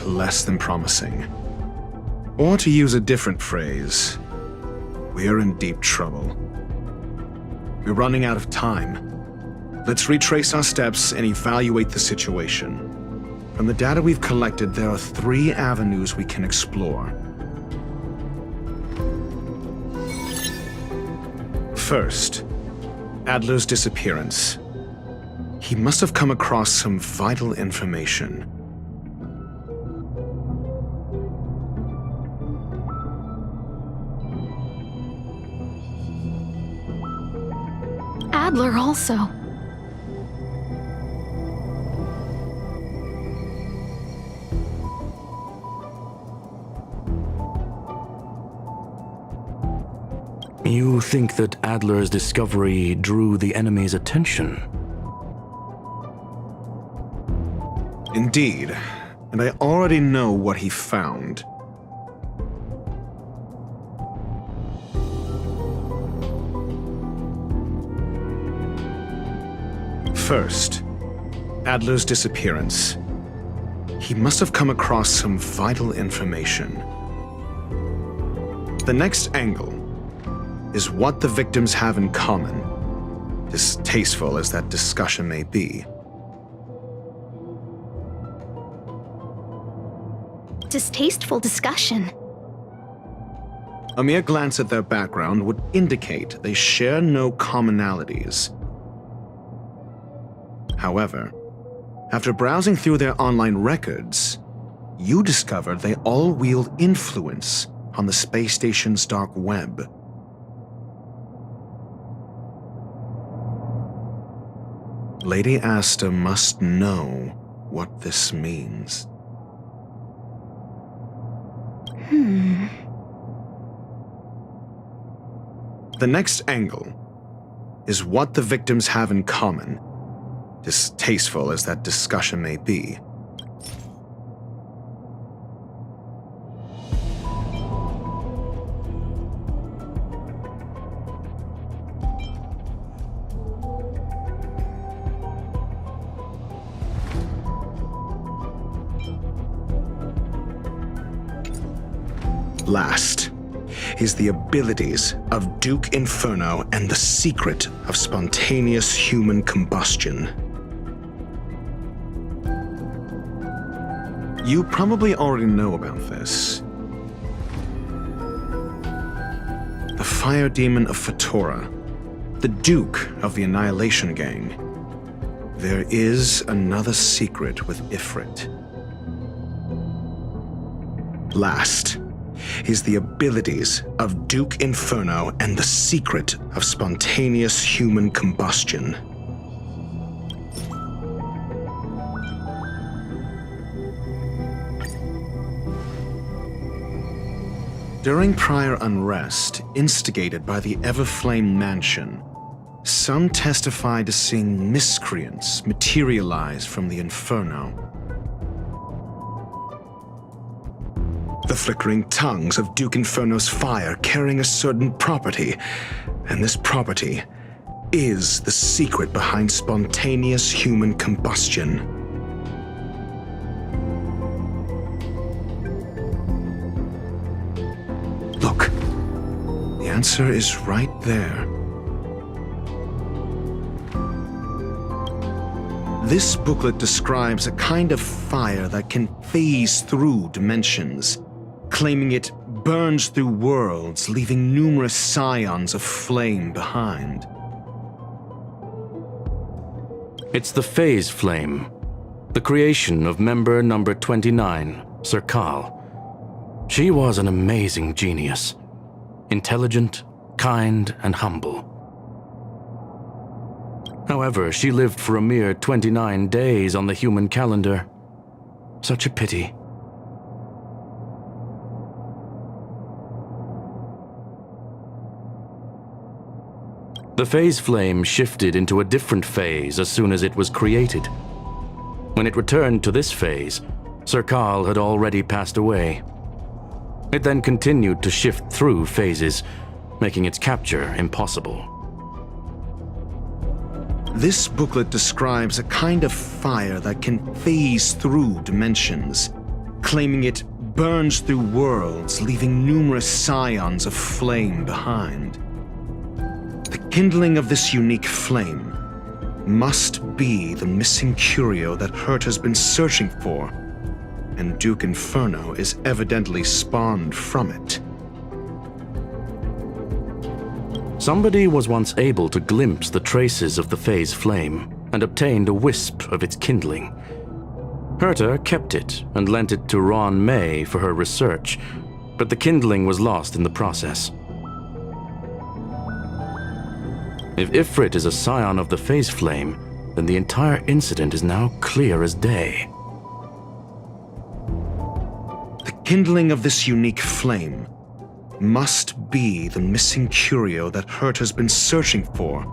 Less than promising. Or to use a different phrase, we're in deep trouble. We're running out of time. Let's retrace our steps and evaluate the situation. From the data we've collected, there are 3 avenues we can explore. First, Adler's disappearance. He must have come across some vital information. Adler also. You think that Adler's discovery drew the enemy's attention? Indeed, and I already know what he found. First, Adler's disappearance. He must have come across some vital information. The next angle is what the victims have in common, distasteful as that discussion may be. Distasteful discussion. A mere glance at their background would indicate they share no commonalities. However, after browsing through their online records, you discovered they all wield influence on the space station's dark web. Lady Asta must know what this means. The next angle is what the victims have in common, distasteful as that discussion may be. Last is the abilities of Duke Inferno and the secret of spontaneous human combustion. You probably already know about this. The fire demon of Fatora, the Duke of the Annihilation Gang. There is another secret with Ifrit. last is the abilities of Duke Inferno and the secret of spontaneous human combustion. During prior unrest instigated by the Everflame Mansion, some testified to seeing miscreants materialize from the Inferno. The flickering tongues of Duke Inferno's fire carrying a certain property, and this property is the secret behind spontaneous human combustion. Look, the answer is right there. This booklet describes a kind of fire that can phase through dimensions, claiming it burns through worlds, leaving numerous scions of flame behind. It's the phase flame, the creation of member number 29, Sir Khai. She was an amazing genius, intelligent, kind, and humble. However, she lived for a mere 29 days on the human calendar. Such a pity. The phase flame shifted into a different phase as soon as it was created. When it returned to this phase, Sir Khai had already passed away. It then continued to shift through phases, making its capture impossible. This booklet describes a kind of fire that can phase through dimensions, claiming it burns through worlds, leaving numerous scions of flame behind. The kindling of this unique flame must be the missing curio that Hurt has been searching for, and Duke Inferno is evidently spawned from it. Somebody was once able to glimpse the traces of the phase flame and obtained a wisp of its kindling. Herta kept it and lent it to Ron May for her research, but the kindling was lost in the process. If Ifrit is a scion of the phase flame, then the entire incident is now clear as day. The kindling of this unique flame must be the missing curio that Hurt has been searching for,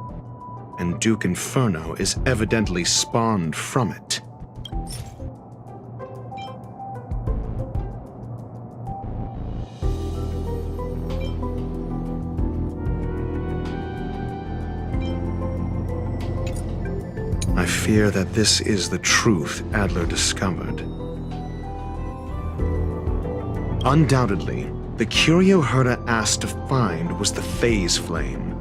and Duke Inferno is evidently spawned from it. I fear that this is the truth Adler discovered. Undoubtedly, the curio Herta asked to find was the phase flame.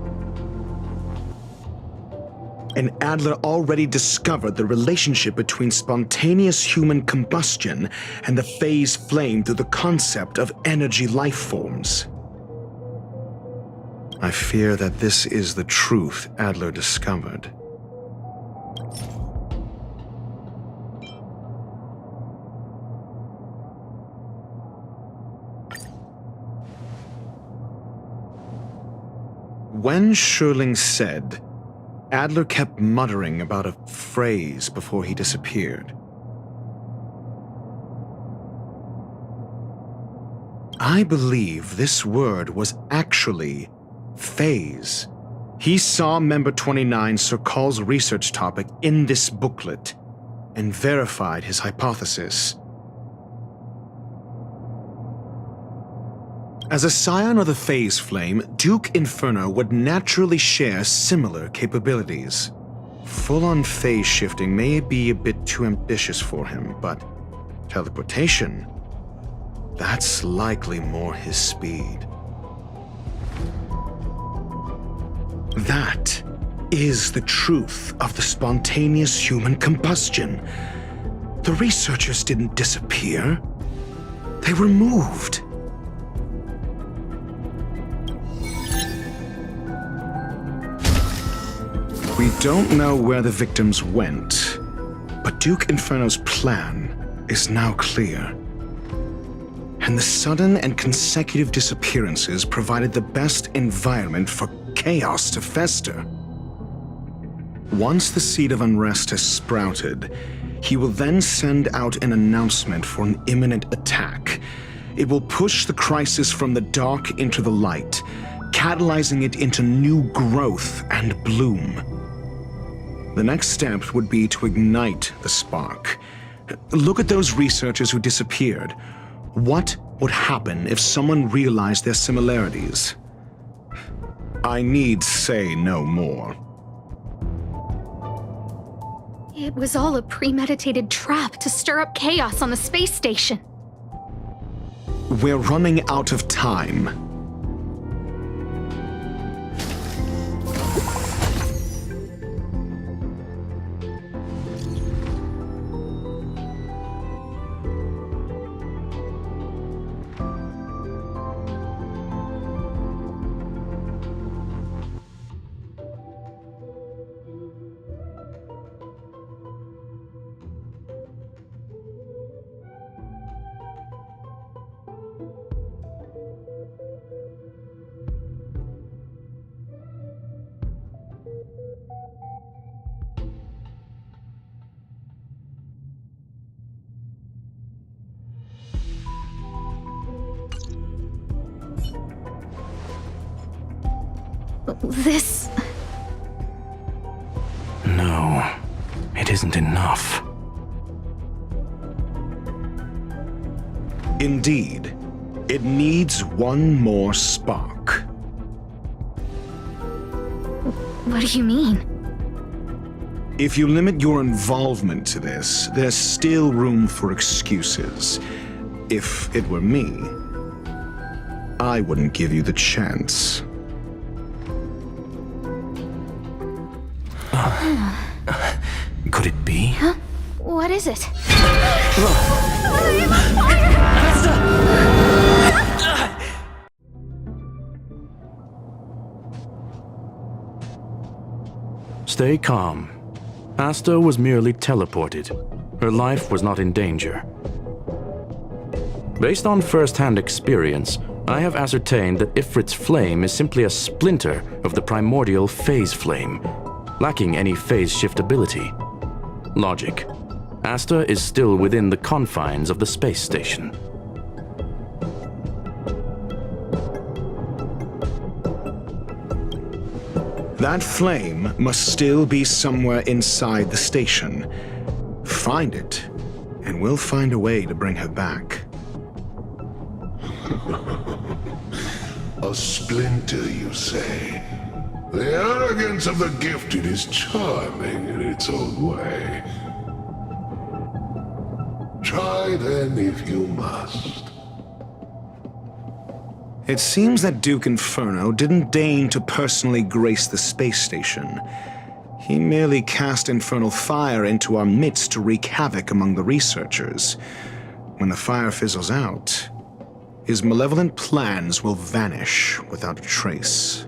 And Adler already discovered the relationship between spontaneous human combustion and the phase flame through the concept of energy life forms. I fear that this is the truth Adler discovered. When Schurling said, Adler kept muttering about a phrase before he disappeared. I believe this word was actually phase. He saw Member 29 Sir Khal's research topic in this booklet and verified his hypothesis. As a scion of the phase flame, Duke Inferno would naturally share similar capabilities. Full-on phase shifting may be a bit too ambitious for him, but teleportation, that's likely more his speed. That is the truth of the spontaneous human combustion. The researchers didn't disappear. They were moved. We don't know where the victims went, but Duke Inferno's plan is now clear. And the sudden and consecutive disappearances provided the best environment for chaos to fester. Once the seed of unrest has sprouted, he will then send out an announcement for an imminent attack. It will push the crisis from the dark into the light, catalyzing it into new growth and bloom. The next step would be to ignite the spark. Look at those researchers who disappeared. What would happen if someone realized their similarities? I need say no more. It was all a premeditated trap to stir up chaos on the space station. We're running out of time. This... No, it isn't enough. Indeed, it needs one more spark. What do you mean? If you limit your involvement to this, there's still room for excuses. If it were me, I wouldn't give you the chance. Could it be? Huh? What is it? Stay calm. Asta was merely teleported. Her life was not in danger. Based on first-hand experience, I have ascertained that Ifrit's flame is simply a splinter of the primordial phase flame, lacking any phase shift ability. Logic. Asta is still within the confines of the space station. That flame must still be somewhere inside the station. Find it, and we'll find a way to bring her back. A splinter, you say? The arrogance of the gifted is charming in its own way. Try then if you must. It seems that Duke Inferno didn't deign to personally grace the space station. He merely cast infernal fire into our midst to wreak havoc among the researchers. When the fire fizzles out, his malevolent plans will vanish without a trace.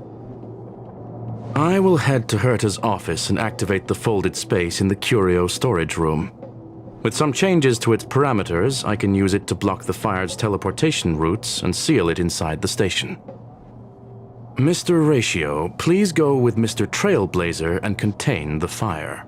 I will head to Herta's office and activate the folded space in the curio storage room. With some changes to its parameters, I can use it to block the fire's teleportation routes and seal it inside the station. Mr. Ratio, please go with Mr. Trailblazer and contain the fire.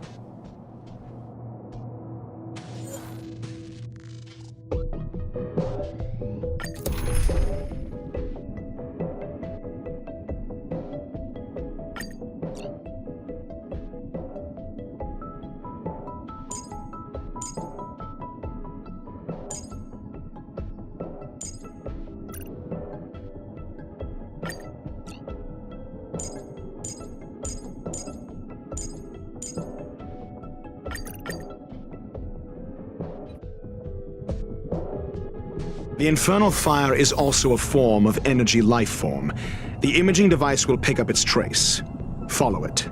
The infernal fire is also a form of energy life form. The imaging device will pick up its trace. Follow it.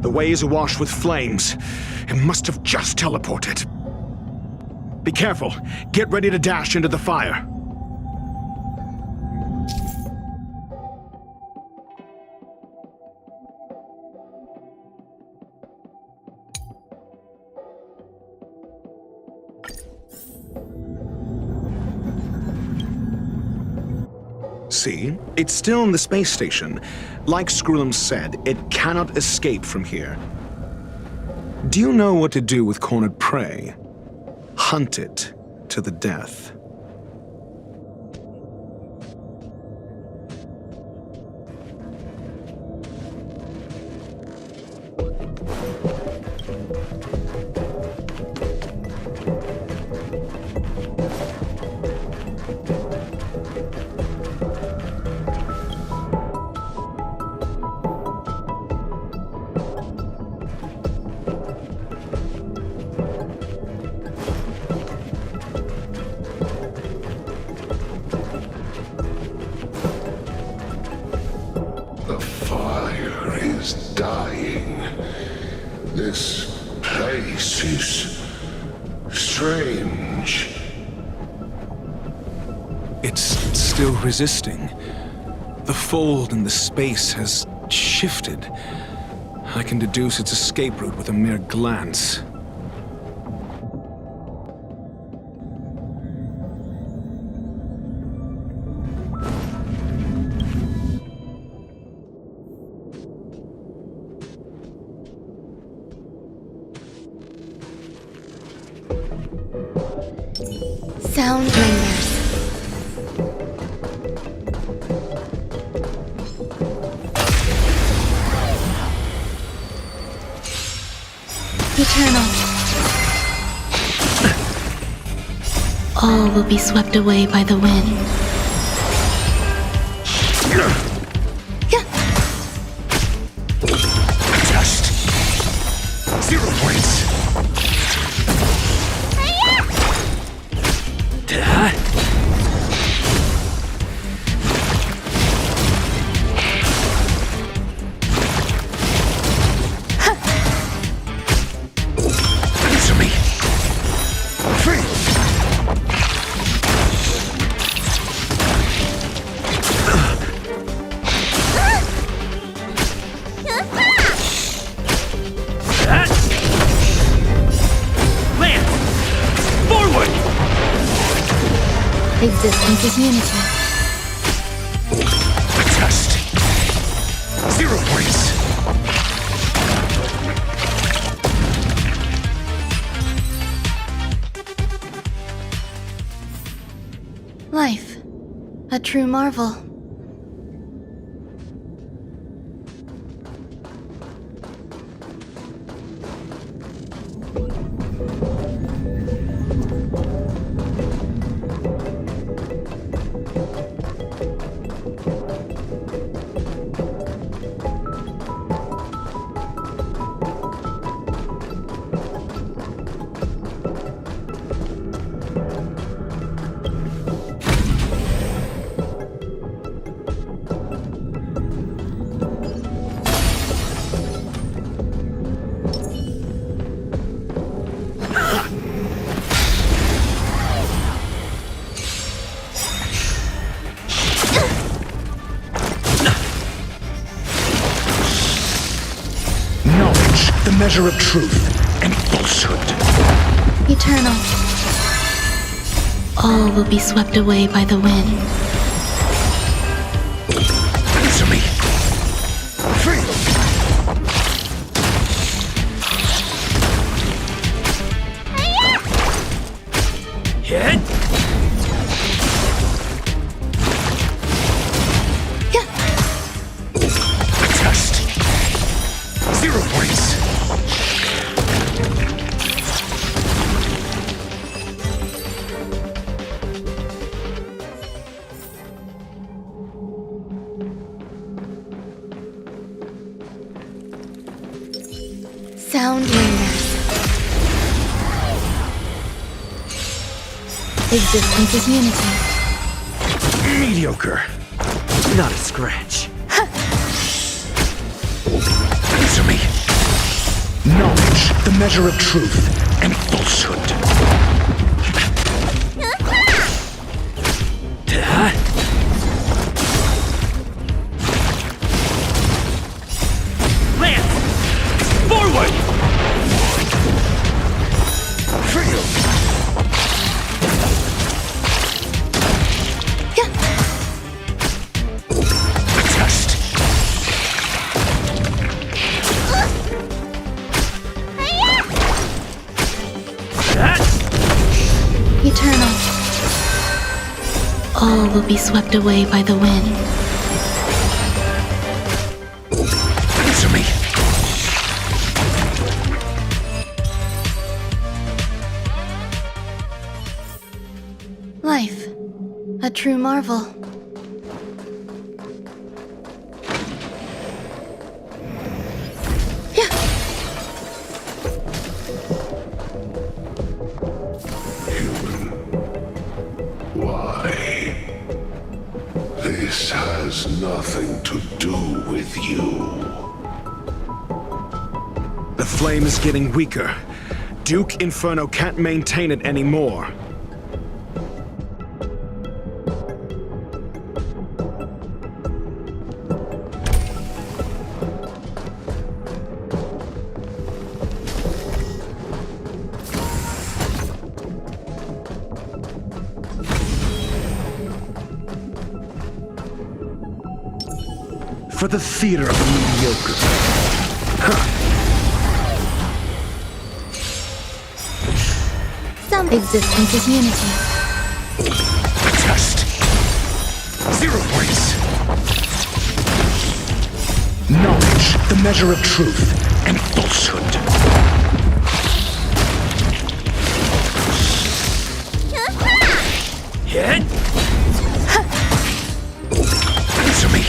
The way is awash with flames. It must have just teleported. Be careful. Get ready to dash into the fire. See? It's still in the space station. Like Skrullum said, it cannot escape from here. Do you know what to do with cornered prey? Hunt it to the death. The fire is dying. This place is strange. It's still resisting. The fold in the space has shifted. I can deduce its escape route with a mere glance. Sound lingers. Eternal. All will be swept away by the wind. Just 0 points. Answer me. Free. Land. Forward. Existence is unity. Just 0 points. Life. A true marvel. The measure of truth and falsehood. Eternal. All will be swept away by the wind. Answer me. Free. Hit. Just 0 points. Sound lingers. Existence is unity. Mediocre. Not a scratch. Answer me. Knowledge, the measure of truth and falsehood. Lance! Forward! Freedom! All will be swept away by the wind. Answer me! Life. A true marvel. Yeah. Why? This has nothing to do with you. The flame is getting weaker. Duke Inferno can't maintain it anymore. For the theater of the mediocre. Some existence is unity. A test. 0 points. Knowledge, the measure of truth and falsehood. Hit. Answer me.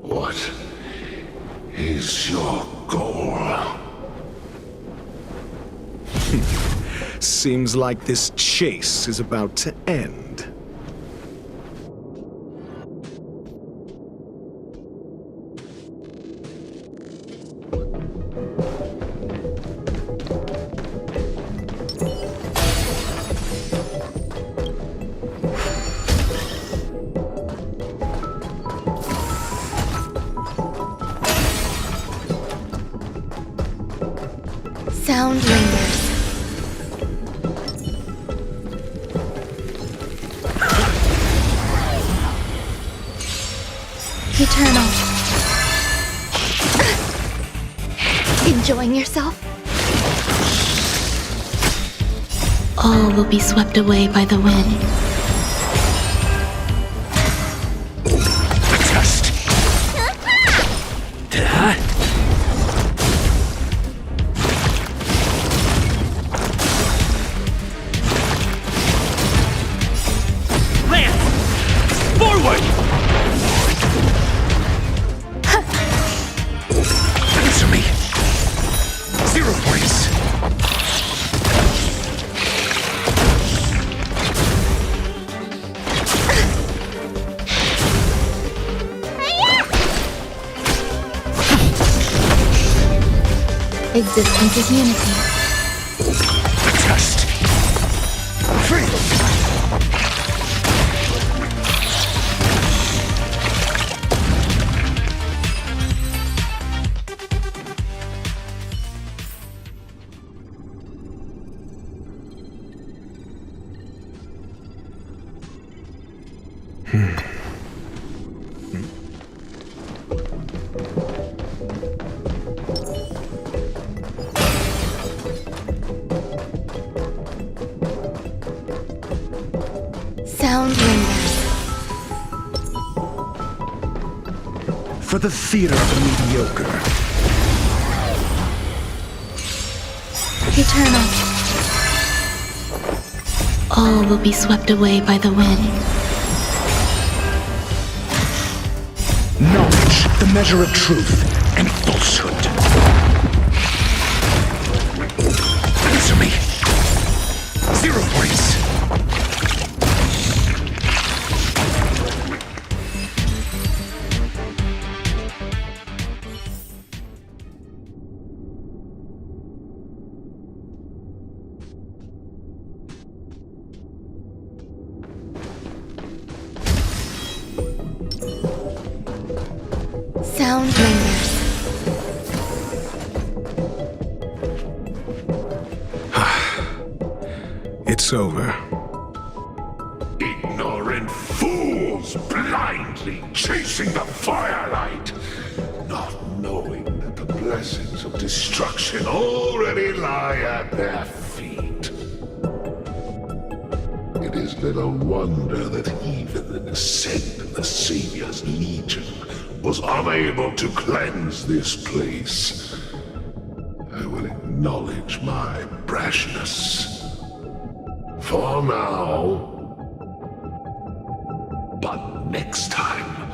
What is your goal? Seems like this chase is about to end. Sound lingers. Eternal. Enjoying yourself? All will be swept away by the wind. Test. Answer me. 0 points. Existence is unity. Test. Free. Sound lingers. For the theater of the mediocre. Eternal. All will be swept away by the wind. Knowledge, the measure of truth and falsehood. Answer me. 0 points. Sound lingers. It's over. Ignorant fools blindly chasing the firelight, not knowing that the blessings of destruction already lie at their feet. It is little wonder that even the descent of the Savior's Legion was unable to cleanse this place. I will acknowledge my brashness. For now. But next time,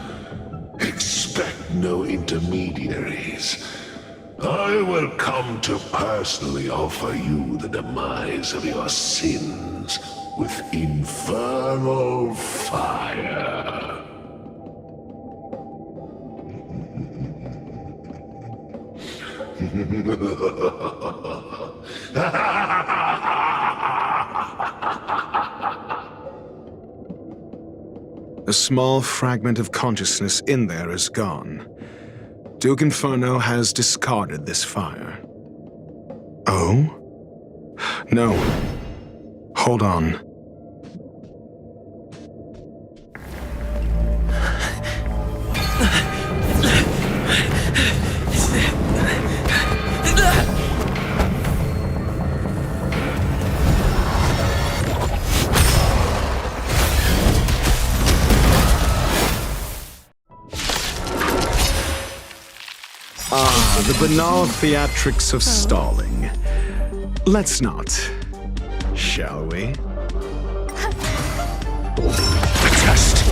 expect no intermediaries. I will come to personally offer you the demise of your sins with infernal fire. A small fragment of consciousness in there is gone. Duke Inferno has discarded this fire. Oh? No. Hold on. The banal theatrics of stalling. Let's not, shall we? Test.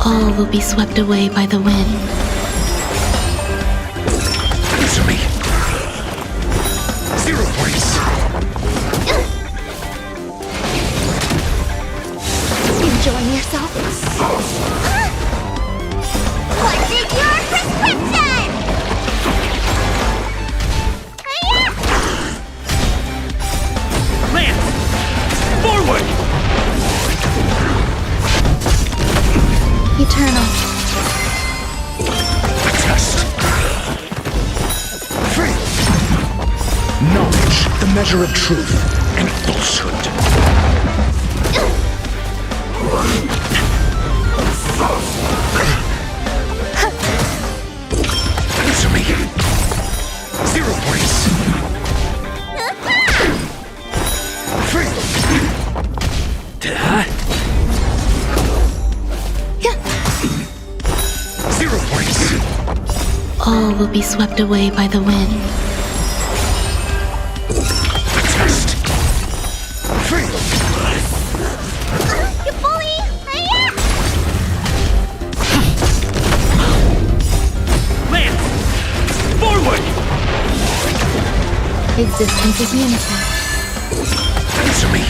All will be swept away by the wind. Answer me. 0 points. Enjoying yourself? What's in your prescription? Lance! Forward! Eternal. Test. Free. Knowledge, the measure of truth and falsehood. Answer me. 0 points. Free. 0 points. All will be swept away by the wind. Test. Free. You bully! Lance! Forward! Existence is unity. Answer me.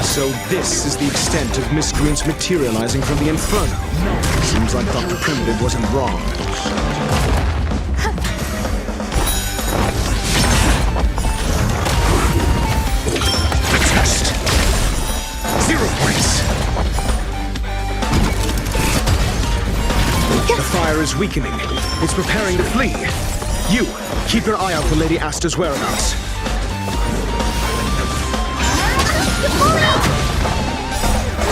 So this is the extent of miscreants materializing from the Inferno. Seems like Dr. Primitive wasn't wrong. Test. 0 points. The fire is weakening. It's preparing to flee. You, keep your eye out for Lady Asta's whereabouts.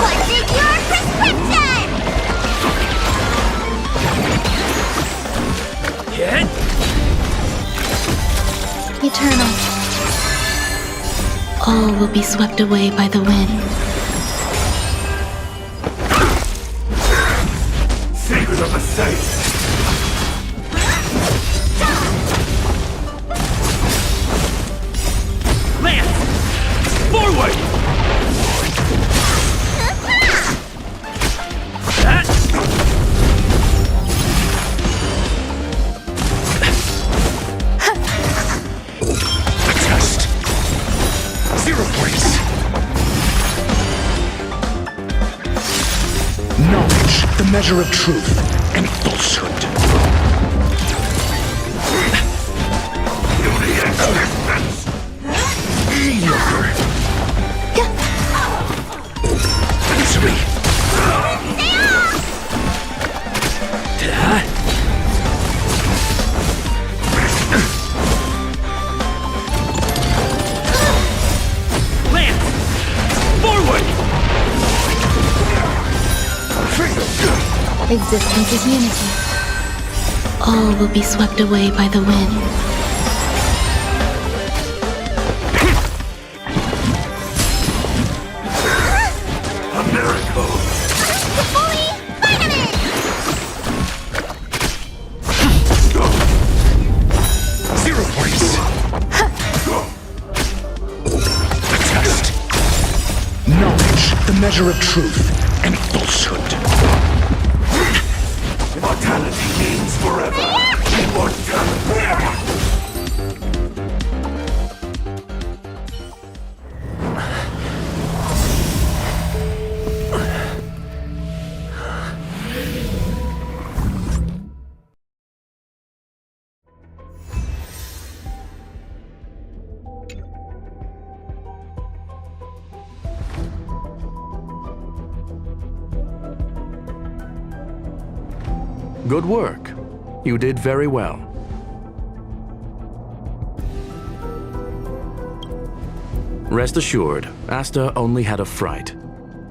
What's in your prescription? will be swept away by the wind. Secret of the safe! Lance! Forward! Test! 0 points! Knowledge, the measure of truth and falsehood. Mediocre. Misery. Lance! Forward! Existence is unity. All will be swept away by the wind. A miracle. Zero points. The test. Knowledge, the measure of truth and falsehood. Immortality means forever. Immortality. Good work. You did very well. Rest assured, Asta only had a fright.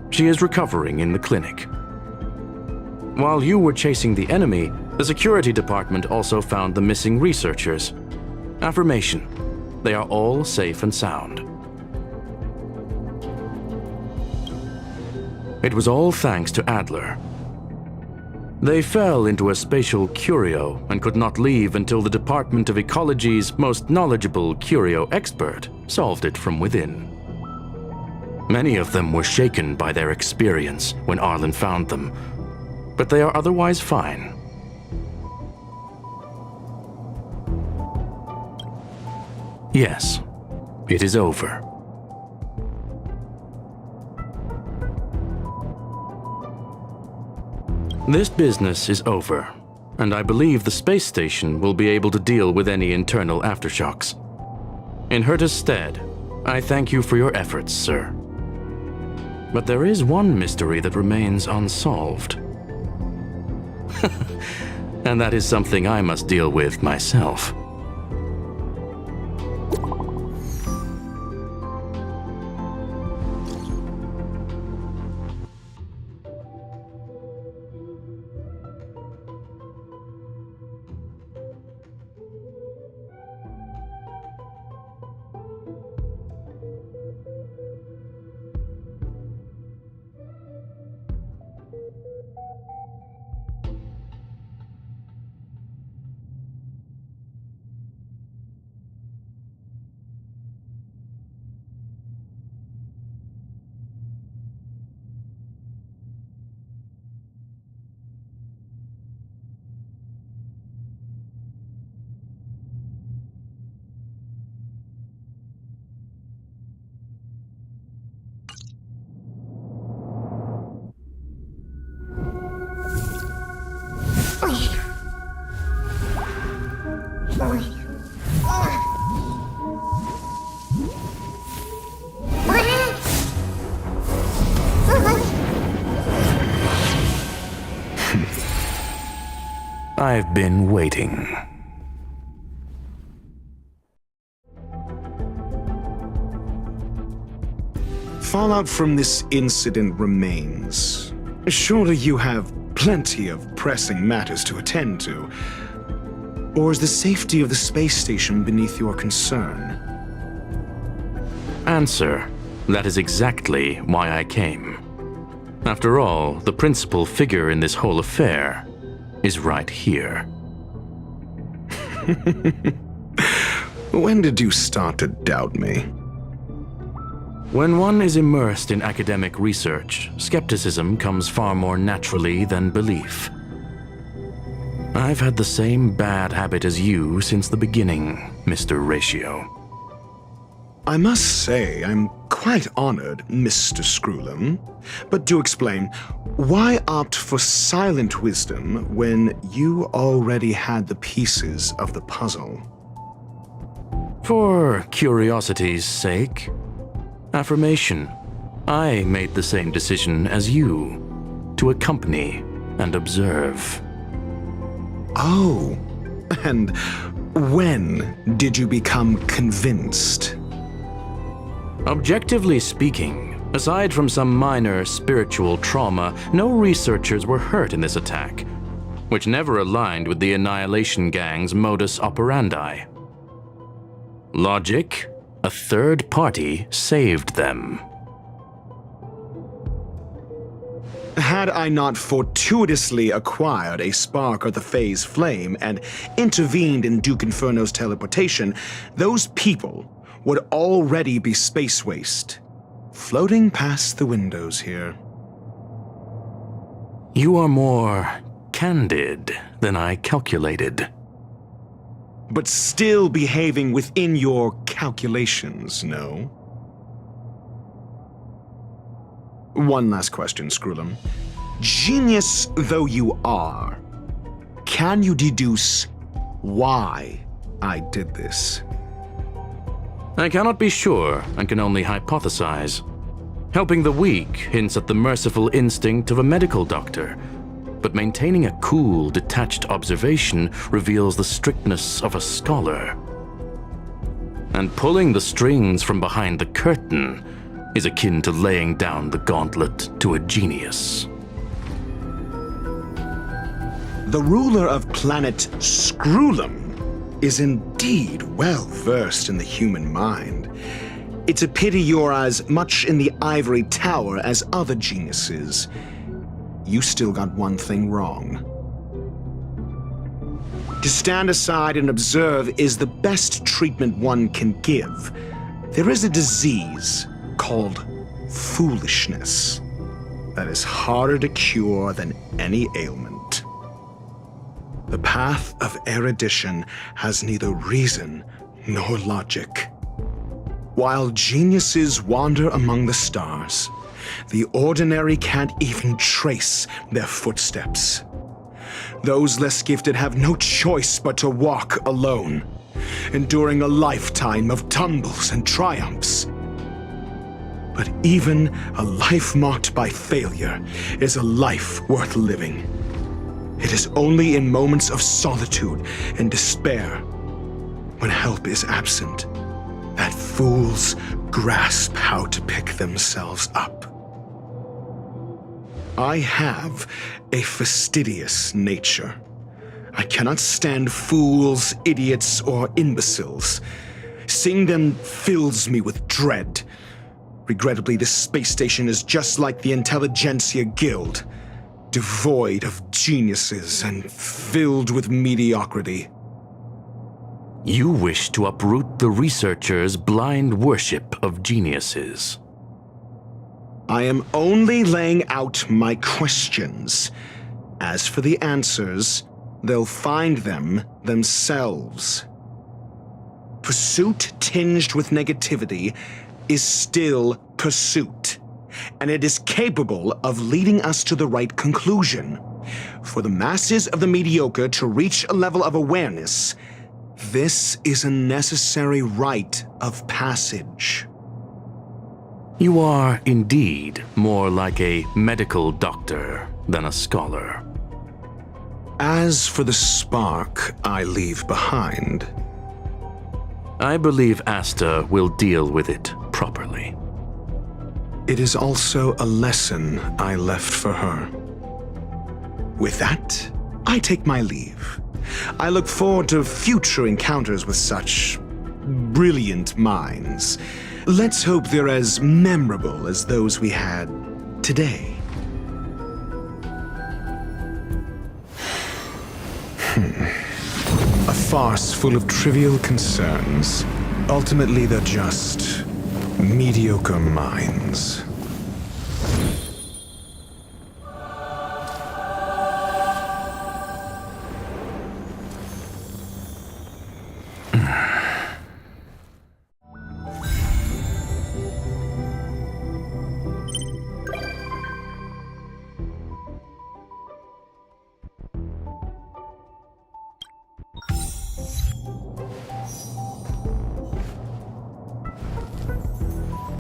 She is recovering in the clinic. While you were chasing the enemy, the security department also found the missing researchers. Affirmation: they are all safe and sound. It was all thanks to Adler. They fell into a spatial curio and could not leave until the Department of Ecology's most knowledgeable curio expert solved it from within. Many of them were shaken by their experience when Arlen found them, but they are otherwise fine. Yes, it is over. This business is over, and I believe the space station will be able to deal with any internal aftershocks. In Herta's stead, I thank you for your efforts, sir. But there is one mystery that remains unsolved. And that is something I must deal with myself. I've been waiting. Fallout from this incident remains. Surely you have plenty of pressing matters to attend to. Or is the safety of the space station beneath your concern? Answer: That is exactly why I came. After all, the principal figure in this whole affair is right here. When did you start to doubt me? When one is immersed in academic research, skepticism comes far more naturally than belief. I've had the same bad habit as you since the beginning, Mr. Ratio. I must say, I'm quite honored, Mr. Screwlam. But do explain, why opt for silent wisdom when you already had the pieces of the puzzle? For curiosity's sake. Affirmation. I made the same decision as you, to accompany and observe. Oh, and when did you become convinced? Objectively speaking, aside from some minor spiritual trauma, no researchers were hurt in this attack, which never aligned with the Annihilation Gang's modus operandi. Logic, a third party saved them. Had I not fortuitously acquired a spark of the phase flame and intervened in Duke Inferno's teleportation, those people would already be space waste, floating past the windows here. You are more candid than I calculated. But still behaving within your calculations, no? One last question, Screwlam. Genius though you are, can you deduce why I did this? I cannot be sure and can only hypothesize. Helping the weak hints at the merciful instinct of a medical doctor, but maintaining a cool, detached observation reveals the strictness of a scholar. And pulling the strings from behind the curtain is akin to laying down the gauntlet to a genius. The ruler of planet Screwlam is indeed well versed in the human mind. It's a pity you're as much in the ivory tower as other geniuses. You still got one thing wrong. To stand aside and observe is the best treatment one can give. There is a disease called foolishness that is harder to cure than any ailment. The path of erudition has neither reason nor logic. While geniuses wander among the stars, the ordinary can't even trace their footsteps. Those less gifted have no choice but to walk alone, enduring a lifetime of tumbles and triumphs. But even a life marked by failure is a life worth living. It is only in moments of solitude and despair, when help is absent, that fools grasp how to pick themselves up. I have a fastidious nature. I cannot stand fools, idiots, or imbeciles. Seeing them fills me with dread. Regrettably, this space station is just like the Intelligentsia Guild, devoid of geniuses and filled with mediocrity. You wish to uproot the researchers' blind worship of geniuses. I am only laying out my questions. As for the answers, they'll find them themselves. Pursuit tinged with negativity is still pursuit, and it is capable of leading us to the right conclusion. For the masses of the mediocre to reach a level of awareness, this is a necessary rite of passage. You are indeed more like a medical doctor than a scholar. As for the spark I leave behind, I believe Asta will deal with it properly. It is also a lesson I left for her. With that, I take my leave. I look forward to future encounters with such brilliant minds. Let's hope they're as memorable as those we had today. A farce full of trivial concerns. Ultimately, they're just mediocre minds.